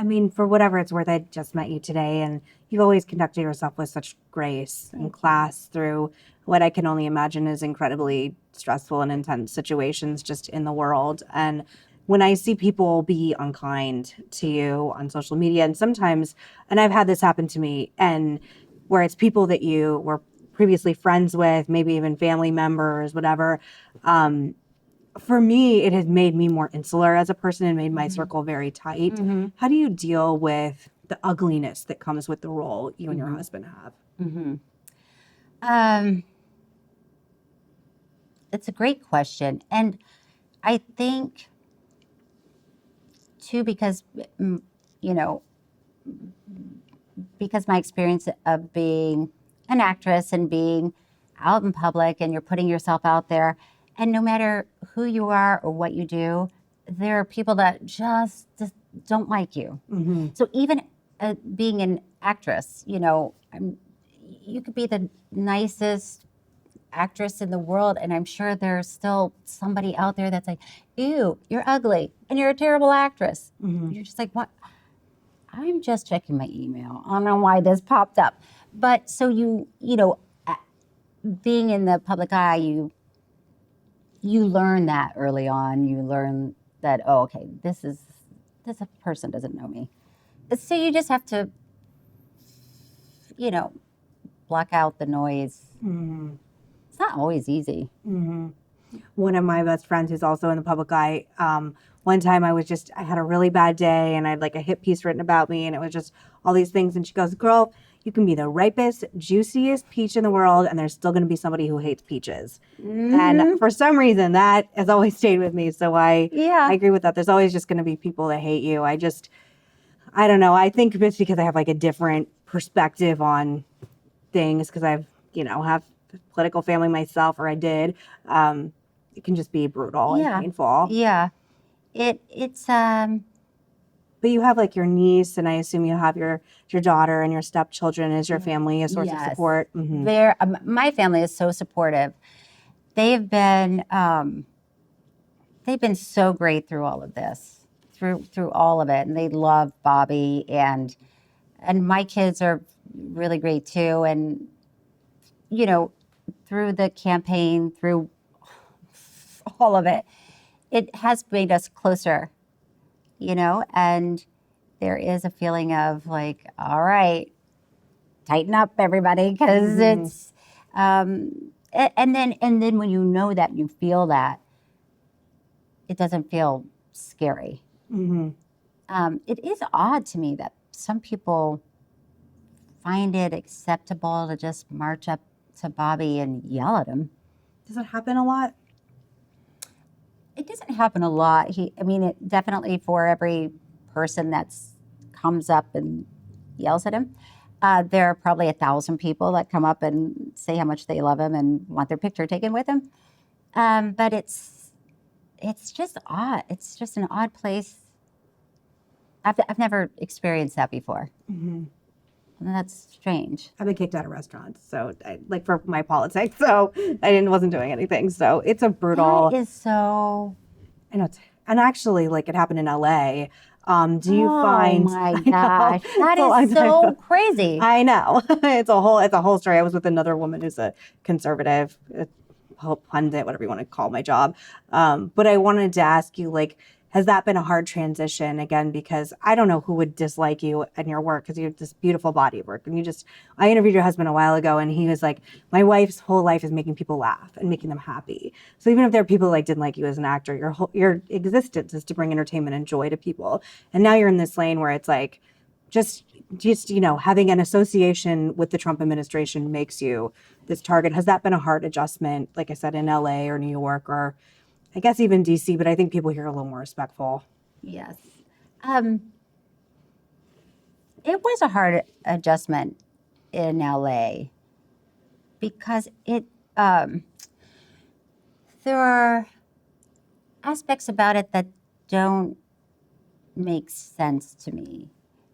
I mean, for whatever it's worth, I just met you today, and you've always conducted yourself with such grace and class through what I can only imagine is incredibly stressful and intense situations just in the world. And when I see people be unkind to you on social media, and sometimes, and I've had this happen to me, and where it's people that you were previously friends with, maybe even family members, whatever. For me, it has made me more insular as a person and made my circle very tight. How do you deal with the ugliness that comes with the role you and your husband have? It's a great question. And I think, too, because, you know, because my experience of being an actress and being out in public and you're putting yourself out there, and no matter who you are or what you do, there are people that just don't like you. So even being an actress, you know, you could be the nicest actress in the world, and I'm sure there's still somebody out there that's like, ew, you're ugly and you're a terrible actress. You're just like, what? I'm just checking my email. I don't know why this popped up. But so you know, being in the public eye, you learn that early on. You learn that, oh, okay, this person doesn't know me. So you just have to, you know, block out the noise. It's not always easy. One of my best friends who's also in the public eye, one time I had a really bad day and I had like a hit piece written about me and it was just all these things. And she goes, girl, you can be the ripest, juiciest peach in the world and there's still going to be somebody who hates peaches. And for some reason that has always stayed with me. So I agree with that. There's always just going to be people that hate you. I don't know. I think it's because I have like a different perspective on things because have political family myself, or I did. It can just be brutal and painful. Yeah. It's But you have like your niece, and I assume you have your daughter and your stepchildren as your family, a source of support. My family is so supportive. They've been so great through all of this, through all of it, and they love Bobby, and my kids are really great too. And you know, through the campaign, through all of it, it has made us closer, you know, and there is a feeling of like, all right, tighten up everybody, because it's, and then when you know that, you feel that, it doesn't feel scary. It is odd to me that some people find it acceptable to just march up to Bobby and yell at him. Does it happen a lot? It doesn't happen a lot. It definitely, for every person that comes up and yells at him, there are probably 1,000 people that come up and say how much they love him and want their picture taken with him. But it's just odd. It's just an odd place. I've never experienced that before. And that's strange. I've been kicked out of restaurants, so like for my politics, so I wasn't doing anything. So it's a brutal. That is so. I know, and actually, like it happened in LA. Do you find? Oh my gosh, that is so crazy. I know. It's a whole story. I was with another woman who's a conservative pundit, whatever you want to call my job. But I wanted to ask you, like, has that been a hard transition again? Because I don't know who would dislike you and your work, because you have this beautiful body of work. And I interviewed your husband a while ago, and he was like, my wife's whole life is making people laugh and making them happy. So even if there are people like didn't like you as an actor, your existence is to bring entertainment and joy to people. And now you're in this lane where it's like, just having an association with the Trump administration makes you this target. Has that been a hard adjustment, like I said, in LA or New York, or I guess even DC, but I think people here are a little more respectful. Yes. It was a hard adjustment in LA because there are aspects about it that don't make sense to me.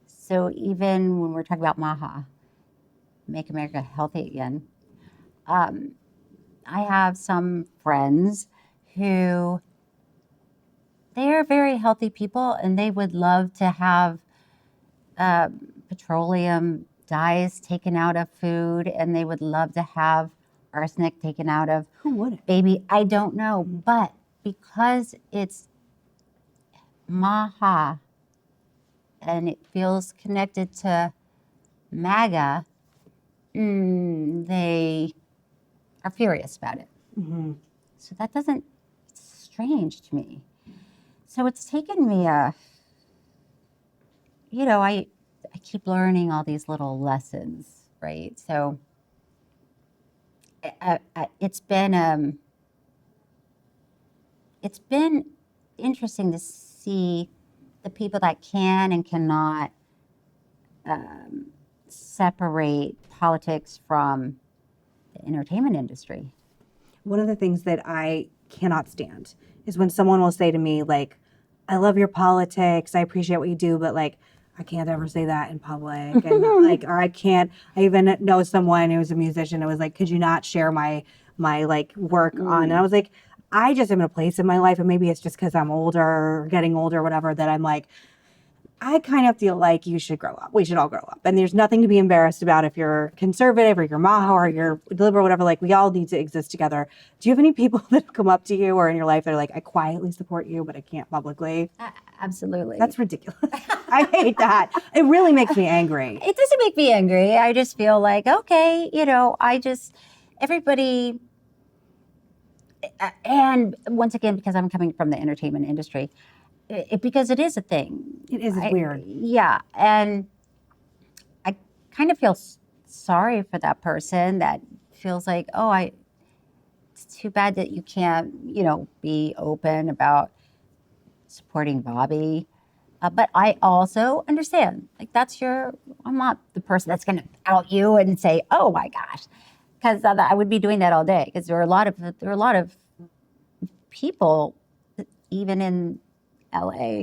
So even when we're talking about MAHA, Make America Healthy Again, I have some friends who they are very healthy people, and they would love to have petroleum dyes taken out of food, and they would love to have arsenic taken out of baby. I don't know, but because it's MAHA and it feels connected to MAGA, they are furious about it. Mm-hmm. So that doesn't, it's strange to me. So it's taken me I keep learning all these little lessons, right? So it's been interesting to see the people that can and cannot separate politics from the entertainment industry. One of the things that I cannot stand is when someone will say to me, like, I love your politics, I appreciate what you do, but like, I can't ever say that in public. And like, or I even know someone who was a musician who was like, could you not share my like work on? And I was like, I just am in a place in my life, and maybe it's just because I'm older or getting older or whatever, that I'm like, I kind of feel like you should grow up. We should all grow up. And there's nothing to be embarrassed about if you're conservative or you're MAHA or you're liberal or whatever. Like, we all need to exist together. Do you have any people that come up to you or in your life that are like, I quietly support you, but I can't publicly? Absolutely. That's ridiculous. I hate that. It really makes me angry. It doesn't make me angry. I just feel like, okay, everybody, and once again, because I'm coming from the entertainment industry, because it is a thing. It is weird. Yeah. And I kind of feel sorry for that person that feels like, it's too bad that you can't, be open about supporting Bobby. But I also understand, like, I'm not the person that's going to out you and say, oh my gosh, because I would be doing that all day. Because there are a lot of people, even in LA,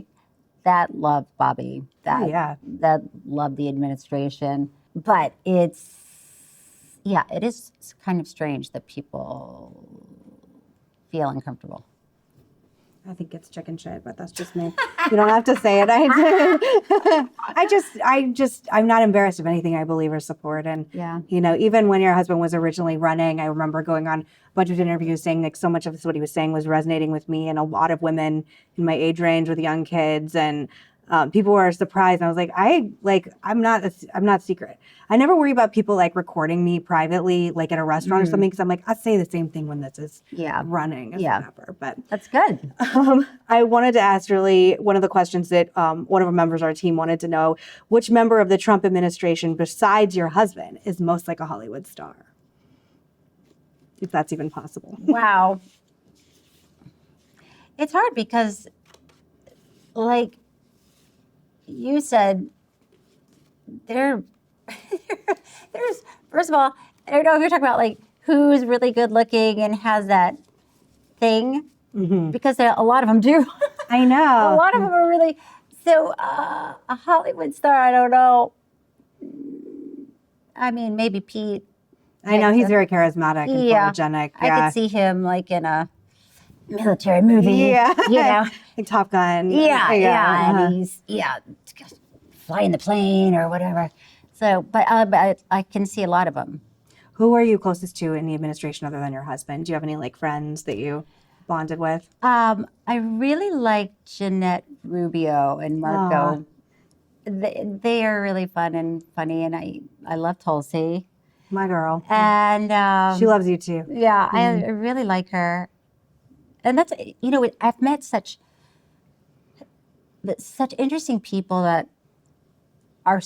that love Bobby, that love the administration. But it is kind of strange that people feel uncomfortable. I think it's chicken shit, but that's just me. You don't have to say it. I'm not embarrassed of anything I believe or support. And, even when your husband was originally running, I remember going on a bunch of interviews saying like so much of what he was saying was resonating with me and a lot of women in my age range with young kids. And people were surprised. And I was like, I'm not secret. I never worry about people like recording me privately, like at a restaurant or something, because I'm like, I say the same thing when this is running, whatever. But that's good. I wanted to ask really one of the questions that one of our members of our team wanted to know: which member of the Trump administration, besides your husband, is most like a Hollywood star? If that's even possible. Wow. It's hard because, like you said, there's first of all, I don't know if you're talking about like who's really good looking and has that thing, because a lot of them do. I know. A lot of them are really, so a Hollywood star, I don't know. I mean, maybe Pete. I know, he's very charismatic and photogenic. I could see him like in a military movie, like Top Gun. And he's flying the plane or whatever. So, but I can see a lot of them. Who are you closest to in the administration other than your husband? Do you have any like friends that you bonded with? I really like Jeanette Rubio and Marco. They are really fun and funny, and I love Tulsi. My girl. And she loves you too. Yeah, I really like her. And that's, I've met such interesting people that are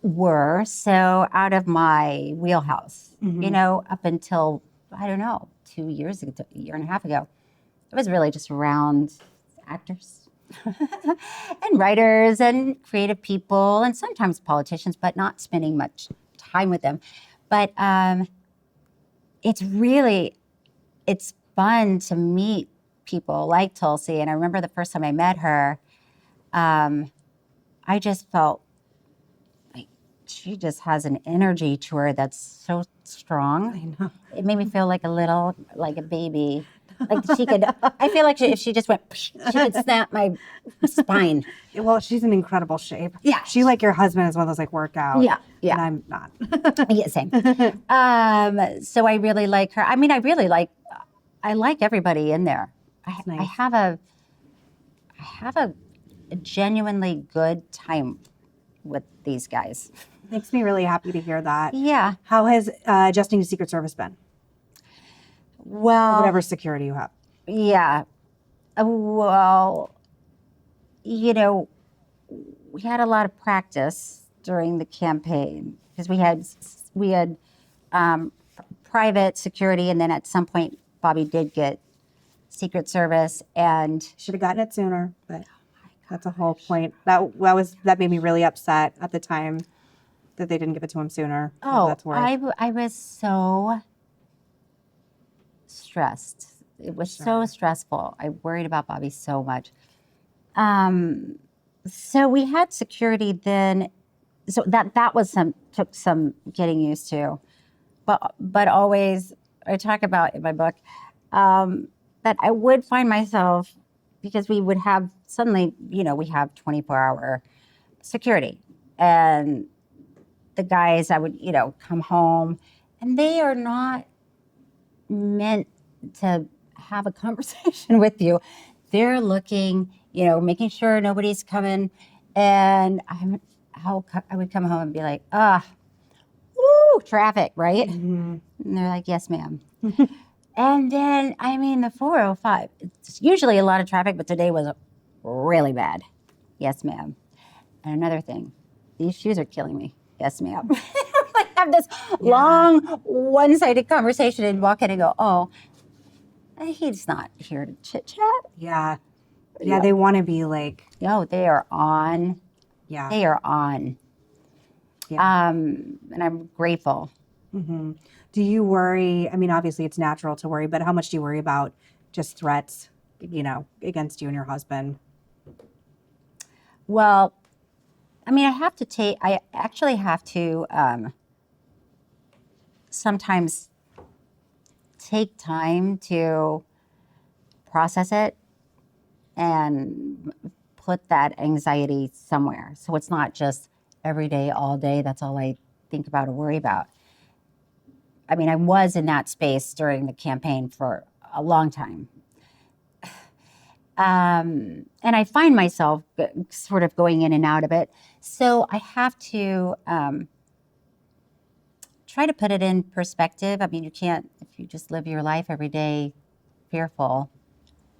were so out of my wheelhouse, up until, I don't know, 2 years ago, a year and a half ago. It was really just around actors and writers and creative people and sometimes politicians, but not spending much time with them. But it's fun to meet people like Tulsi. And I remember the first time I met her, I just felt like she just has an energy to her that's so strong. I know. It made me feel like a baby. Like she could, I feel like if she just went, she could snap my spine. Well, she's in incredible shape. Yeah. She, like your husband, is one of those like workout. Yeah. And I'm not. Yeah, same. So I really like her. I mean, I like everybody in there. Nice. I have a genuinely good time with these guys. Makes me really happy to hear that. Yeah. How has adjusting to Secret Service been? Well, Whatever security you have. yeah. Well, you know, we had a lot of practice during the campaign because we had private security, and then at some point Bobby did get Secret Service, and Should have gotten it sooner, but that's a whole point. That made me really upset at the time that they didn't give it to him sooner. That's worth. I was so stressed. It was so stressful. I worried about Bobby so much. So we had security then. So that was took some getting used to, but always I talk about in my book that I would find myself, because we would have suddenly, we have 24-hour security, and the guys, I would, come home, and they are not meant to have a conversation with you. They're looking, making sure nobody's coming, and I would come home and be like, woo, traffic, right? Mm-hmm. And they're like, yes, ma'am. And then, the 405, it's usually a lot of traffic, but today was really bad. Yes, ma'am. And another thing, these shoes are killing me. Yes, ma'am. I have this long, one-sided conversation and walk in and go, oh, he's not here to chit-chat. Yeah. Yeah, they want to be like. No, they are on. Yeah. They are on. Yeah. And I'm grateful. Mm-hmm. Do you worry? Obviously it's natural to worry, but how much do you worry about just threats, against you and your husband? Well, I actually have to sometimes take time to process it and put that anxiety somewhere. So it's not just every day, all day, that's all I think about or worry about. I was in that space during the campaign for a long time. And I find myself sort of going in and out of it. So I have to try to put it in perspective. You can't, if you just live your life every day fearful,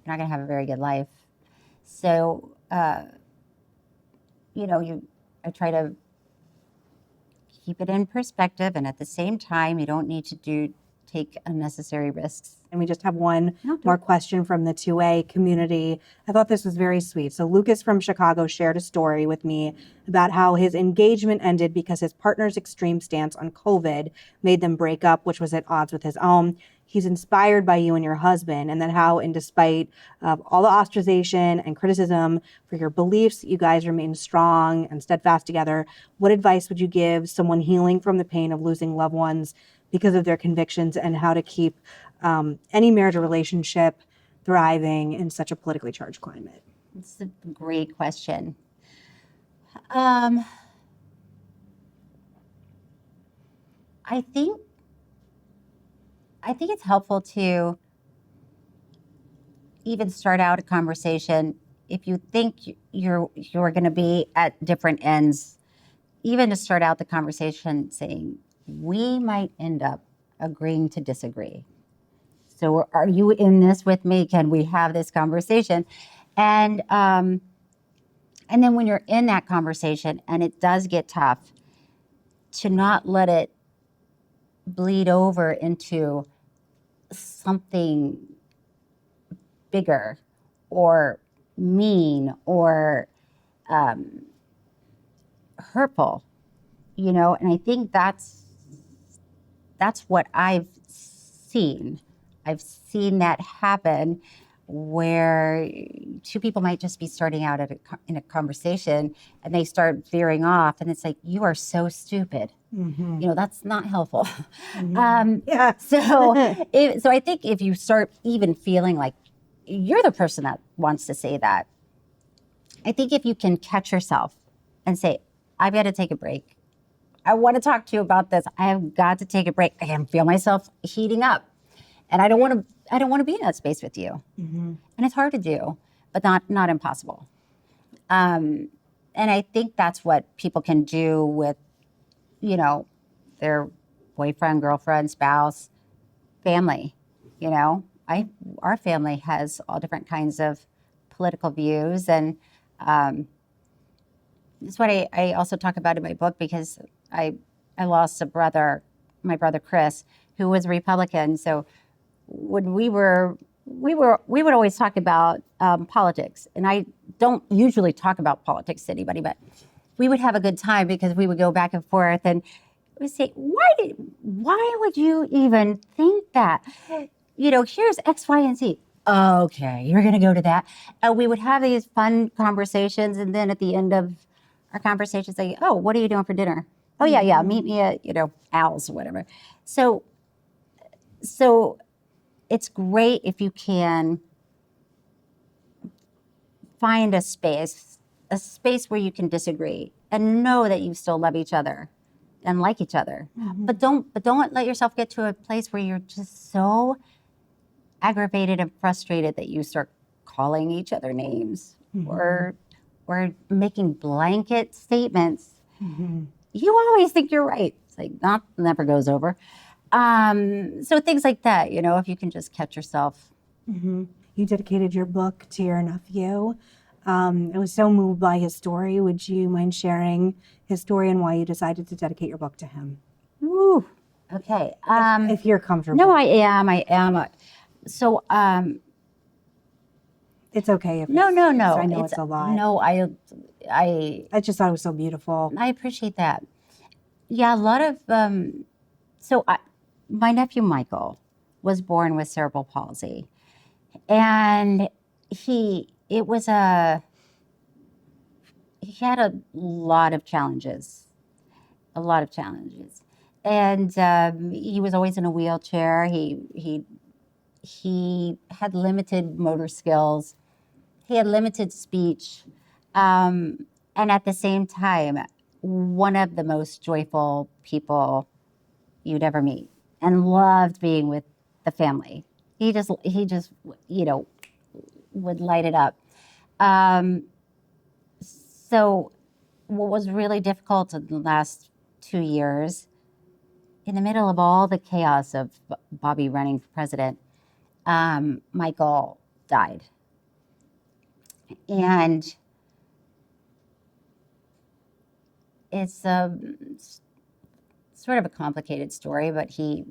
you're not going to have a very good life. So, I try to keep it in perspective, and at the same time, you don't need to take unnecessary risks. And we just have one more question from the 2A community. I thought this was very sweet. So Lucas from Chicago shared a story with me about how his engagement ended because his partner's extreme stance on COVID made them break up, which was at odds with his own. He's inspired by you and your husband, and then how, in despite of all the ostracization and criticism for your beliefs, you guys remain strong and steadfast together. What advice would you give someone healing from the pain of losing loved ones because of their convictions, and how to keep any marriage or relationship thriving in such a politically charged climate? It's a great question. I think it's helpful to even start out a conversation if you think you're going to be at different ends, even to start out the conversation saying, we might end up agreeing to disagree. So are you in this with me? Can we have this conversation? And then when you're in that conversation and it does get tough, to not let it bleed over into something bigger or mean or hurtful, and I think that's what I've seen. I've seen that happen where two people might just be starting out in a conversation and they start veering off, and it's like, you are so stupid. Mm-hmm. That's not helpful. Mm-hmm. So I think if you start even feeling like you're the person that wants to say that, I think if you can catch yourself and say, I've got to take a break. I want to talk to you about this. I have got to take a break. I can feel myself heating up, and I don't want to be in that space with you. Mm-hmm. And it's hard to do, but not impossible. And I think that's what people can do with you know, their boyfriend, girlfriend, spouse, family. You know, our family has all different kinds of political views, and that's what I also talk about in my book, because I lost a brother, my brother Chris, who was a Republican. So when we would always talk about politics, and I don't usually talk about politics to anybody, but we would have a good time because we would go back and forth, and we say, why would you even think that? You know, here's X, Y, and Z. Okay, you're going to go to that. We would have these fun conversations, and then at the end of our conversation, say, oh, what are you doing for dinner? Oh, yeah, meet me at, Al's or whatever. So it's great if you can find a space where you can disagree and know that you still love each other and like each other. But don't let yourself get to a place where you're just so aggravated and frustrated that you start calling each other names or making blanket statements. You always think you're right. It's like that never goes over. So things like that, if you can just catch yourself. You dedicated your book to your nephew. I was so moved by his story. Would you mind sharing his story and why you decided to dedicate your book to him? Ooh, okay. If you're comfortable. No, I am. So, it's okay if no. I know it's a lot. No, I just thought it was so beautiful. I appreciate that. Yeah, a lot of, my nephew Michael was born with cerebral palsy, and he had a lot of challenges, and he was always in a wheelchair. He had limited motor skills. He had limited speech, and at the same time, one of the most joyful people you'd ever meet, and loved being with the family. He just would light it up. So what was really difficult in the last 2 years, in the middle of all the chaos of Bobby running for president, Michael died. And it's sort of a complicated story, but he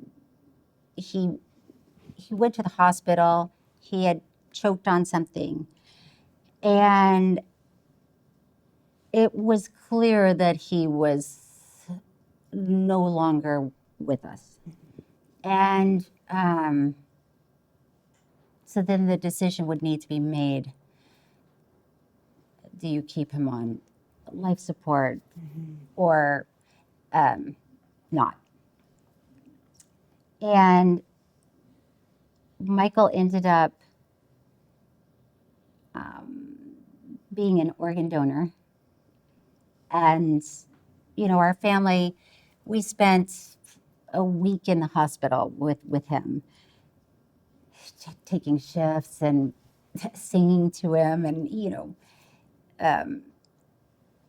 went to the hospital. He had choked on something, and it was clear that he was no longer with us. And so then the decision would need to be made. Do you keep him on life support or not? And Michael ended up being an organ donor. And, our family, we spent a week in the hospital with him, taking shifts and singing to him. And,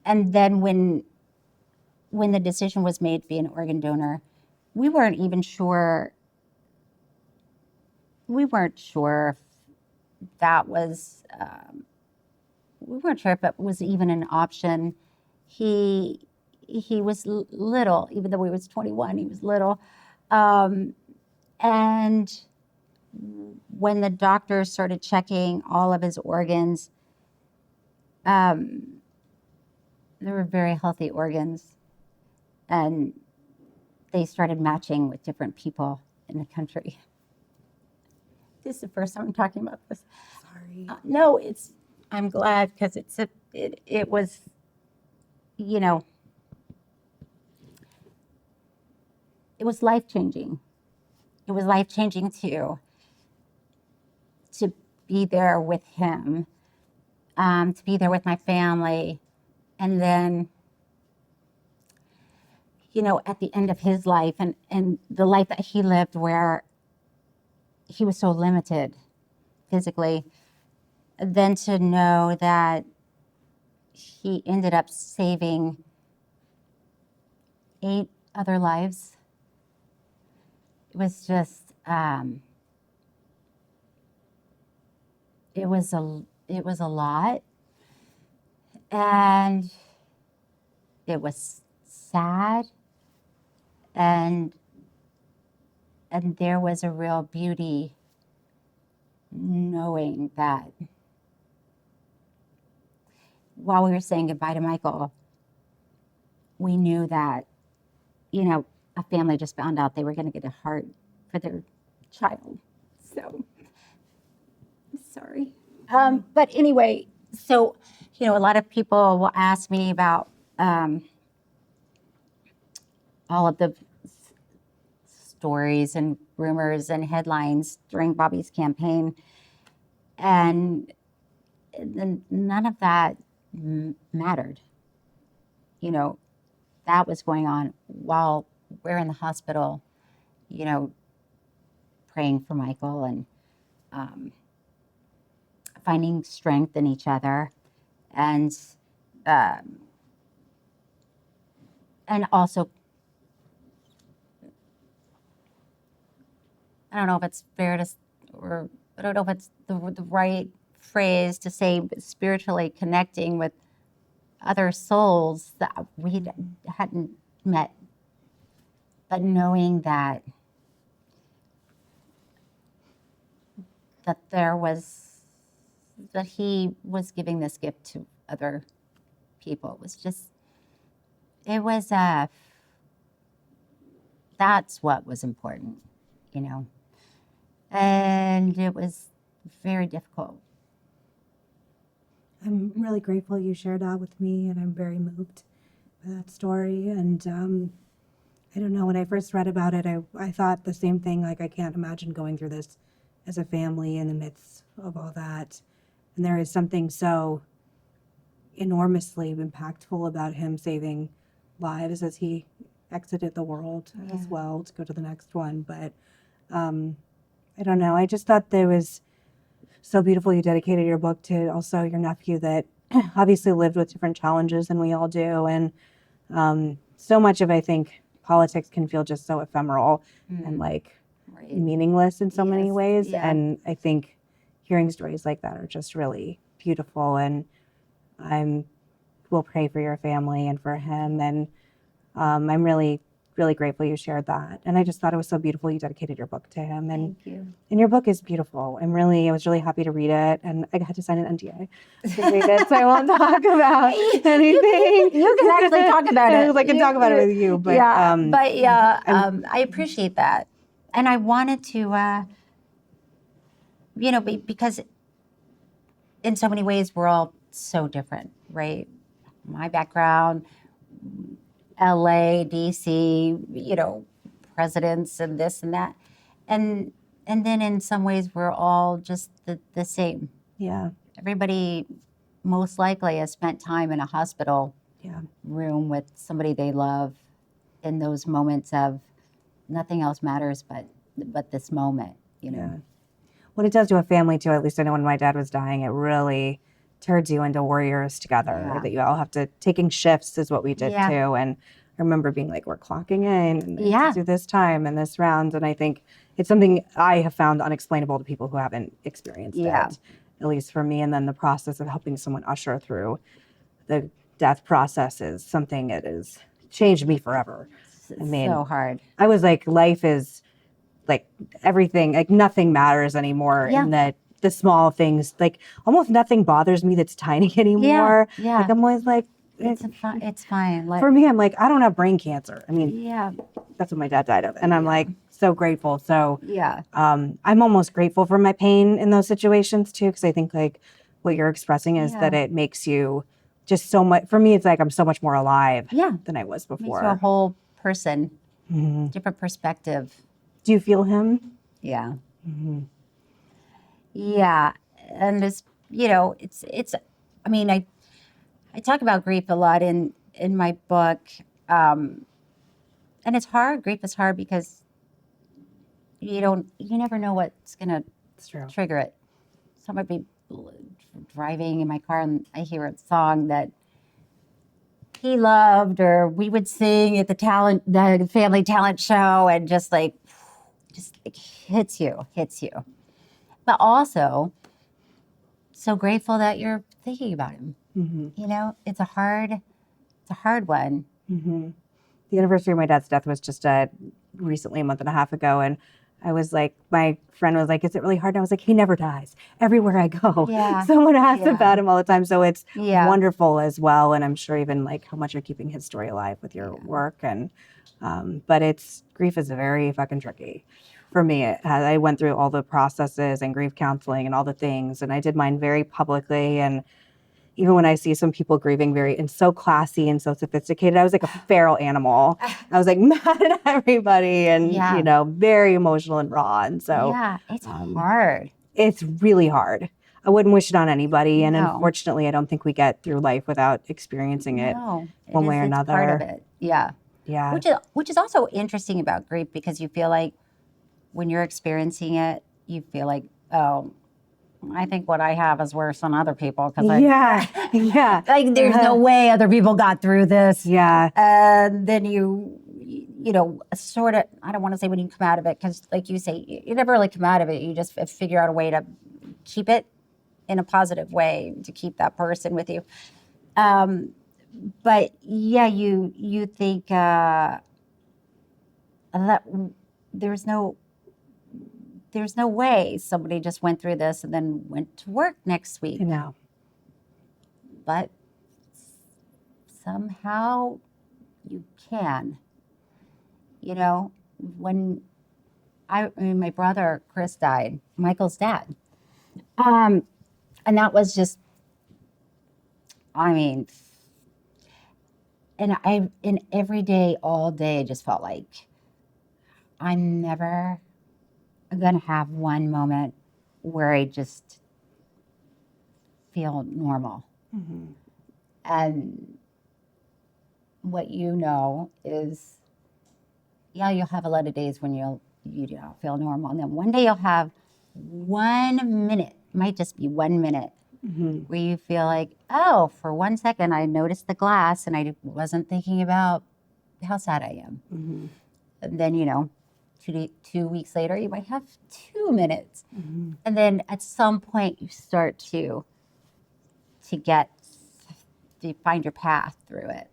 and then when the decision was made to be an organ donor, we weren't even sure. We weren't sure if that was, we weren't sure if it was even an option. He was little, even though he was 21, he was little. And when the doctors started checking all of his organs, there were very healthy organs, and they started matching with different people in the country. This is the first time I'm talking about this. Sorry. No, I'm glad, because it was, it was life-changing. It was life-changing to be there with him, to be there with my family, and then, at the end of his life and the life that he lived, where he was so limited physically, then to know that he ended up saving 8 other lives. It was just, it was a lot, and it was sad, and there was a real beauty knowing that while we were saying goodbye to Michael, we knew that, a family just found out they were going to get a heart for their child. So, sorry. But anyway, so, a lot of people will ask me about all of the stories and rumors and headlines during Bobby's campaign. And none of that mattered. That was going on while we're in the hospital, praying for Michael and finding strength in each other, and also, I don't know if it's fair to, or I don't know if it's the right phrase to say, but spiritually connecting with other souls that we hadn't met, but knowing that he was giving this gift to other people. It was just, that's what was important, and it was very difficult. I'm really grateful you shared that with me, and I'm very moved by that story. And I don't know, when I first read about it, I thought the same thing, like, I can't imagine going through this as a family in the midst of all that. And there is something so enormously impactful about him saving lives as he exited the world as well to go to the next one. But I don't know, I just thought there was so beautiful you dedicated your book to also your nephew that obviously lived with different challenges than we all do. And so much of, I think, politics can feel just so ephemeral and meaningless in so many ways. Yeah. And I think hearing stories like that are just really beautiful. And we'll pray for your family and for him. And I'm really, really grateful you shared that. And I just thought it was so beautiful you dedicated your book to him. And Thank you. And your book is beautiful. I was really happy to read it, and I had to sign an NDA to read it, so I won't talk about anything. You can actually talk about it. I can talk about it with you, but I appreciate that, and I wanted to, because in so many ways we're all so different, right? My background, LA, DC, presidents and this and that, and then in some ways we're all just the same. Yeah. Everybody most likely has spent time in a hospital room with somebody they love in those moments of nothing else matters but this moment, Yeah. What it does to a family too, at least I know when my dad was dying, it really turns you into warriors together, that you all have to, taking shifts is what we did too. And I remember being like, we're clocking in and to do this time and this round. And I think it's something I have found unexplainable to people who haven't experienced it, at least for me. And then the process of helping someone usher through the death process is something that has changed me forever. It's so hard. I was like, life is like everything, like nothing matters anymore. And that the small things, like almost nothing bothers me that's tiny anymore. Yeah. Like I'm always like, it's fine. For me, I'm like, I don't have brain cancer. I mean, Yeah. that's what my dad died of. And I'm like, so grateful. So Yeah. I'm almost grateful for my pain in those situations too, because I think like what you're expressing is that it makes you just so much, for me, it's like I'm so much more alive than I was before. Makes you a whole person, different perspective. Do you feel him? Yeah. Yeah. And it's, I mean, I talk about grief a lot in my book. And it's hard. Grief is hard because you never know what's going to trigger it. So I might be driving in my car and I hear a song that he loved, or we would sing at the family talent show, and just like hits you. But also, so grateful that you're thinking about him. You know, it's a hard one. The anniversary of my dad's death was just recently, a month and a half ago, and I was like, my friend was like, "Is it really hard?" And I was like, "He never dies. Everywhere I go, someone asks about him all the time." So it's wonderful as well, and I'm sure even like how much you're keeping his story alive with your work. And but grief is very fucking tricky. For me, I went through all the processes and grief counseling and all the things, and I did mine very publicly. And even when I see some people grieving and so classy and so sophisticated, I was like a feral animal. I was like mad at everybody and, you know, very emotional and raw. And so it's hard. It's really hard. I wouldn't wish it on anybody. And unfortunately, I don't think we get through life without experiencing it one way or another. It's part of it. Yeah. Yeah. Which is also interesting about grief, because you feel like when you're experiencing it, you feel like, oh, I think what I have is worse than other people. Like there's no way other people got through this. Yeah. And then you know, sort of, I don't want to say when you come out of it, because like you say, you never really come out of it. You just figure out a way to keep it in a positive way, to keep that person with you. But yeah, you think that there's no way somebody just went through this and then went to work next week. No. But somehow you can. You know, when my brother Chris died, Michael's dad, and that was just, I mean, and in every day, all day, I just felt like I'm never going to have one moment where I just feel normal. And what you know is, you'll have a lot of days when you don't feel normal. And then one day you'll have 1 minute, might just be 1 minute, where you feel like, oh, for 1 second I noticed the glass and I wasn't thinking about how sad I am. And then, you know, 2 weeks later, you might have 2 minutes. And then at some point you start to find your path through it.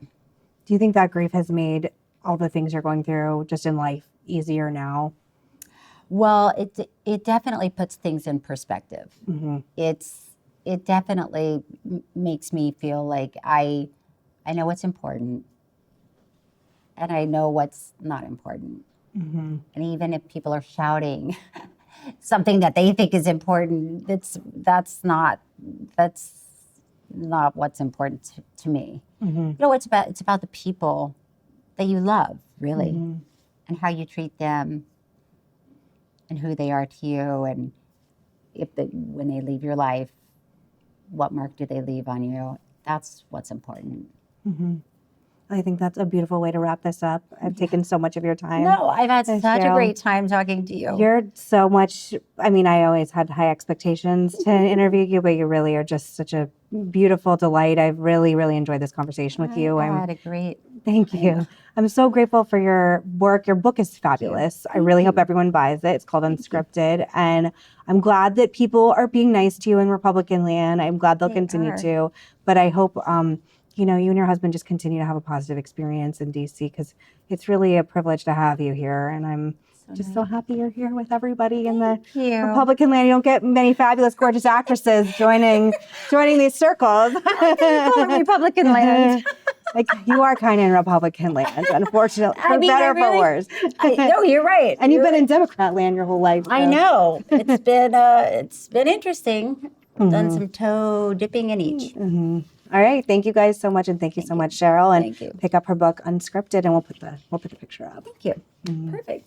Do you think that grief has made all the things you're going through just in life easier now? Well, it definitely puts things in perspective. It definitely makes me feel like I know what's important and I know what's not important. And even if people are shouting something that they think is important, that's not what's important to me. You know, it's about the people that you love, really, and how you treat them and who they are to you, and when they leave your life, what mark do they leave on you? That's what's important. I think that's a beautiful way to wrap this up. I've taken so much of your time. No, I've had such Cheryl, a great time talking to you. You're so much, I mean, I always had high expectations to interview you, but you really are just such a beautiful delight. I've really, really enjoyed this conversation with you. I had a great Thank you. I'm so grateful for your work. Your book is fabulous. I really hope everyone buys it. It's called Unscripted. And I'm glad that people are being nice to you in Republican land. I'm glad they'll continue to. But I hope, you know, you and your husband just continue to have a positive experience in DC, because it's really a privilege to have you here. And I'm so happy you're here with everybody in the Republican land. You don't get many fabulous, gorgeous actresses joining these circles. Republican land. Like, you are kind of in Republican land, unfortunately, for better or for worse. No, you're right. And you've been in Democrat land your whole life. I know. It's been interesting. Done some toe dipping in each. All right. Thank you guys so much. And thank you so much, Cheryl. And Thank you. pick up her book, Unscripted, and we'll put the picture up. Thank you. Perfect.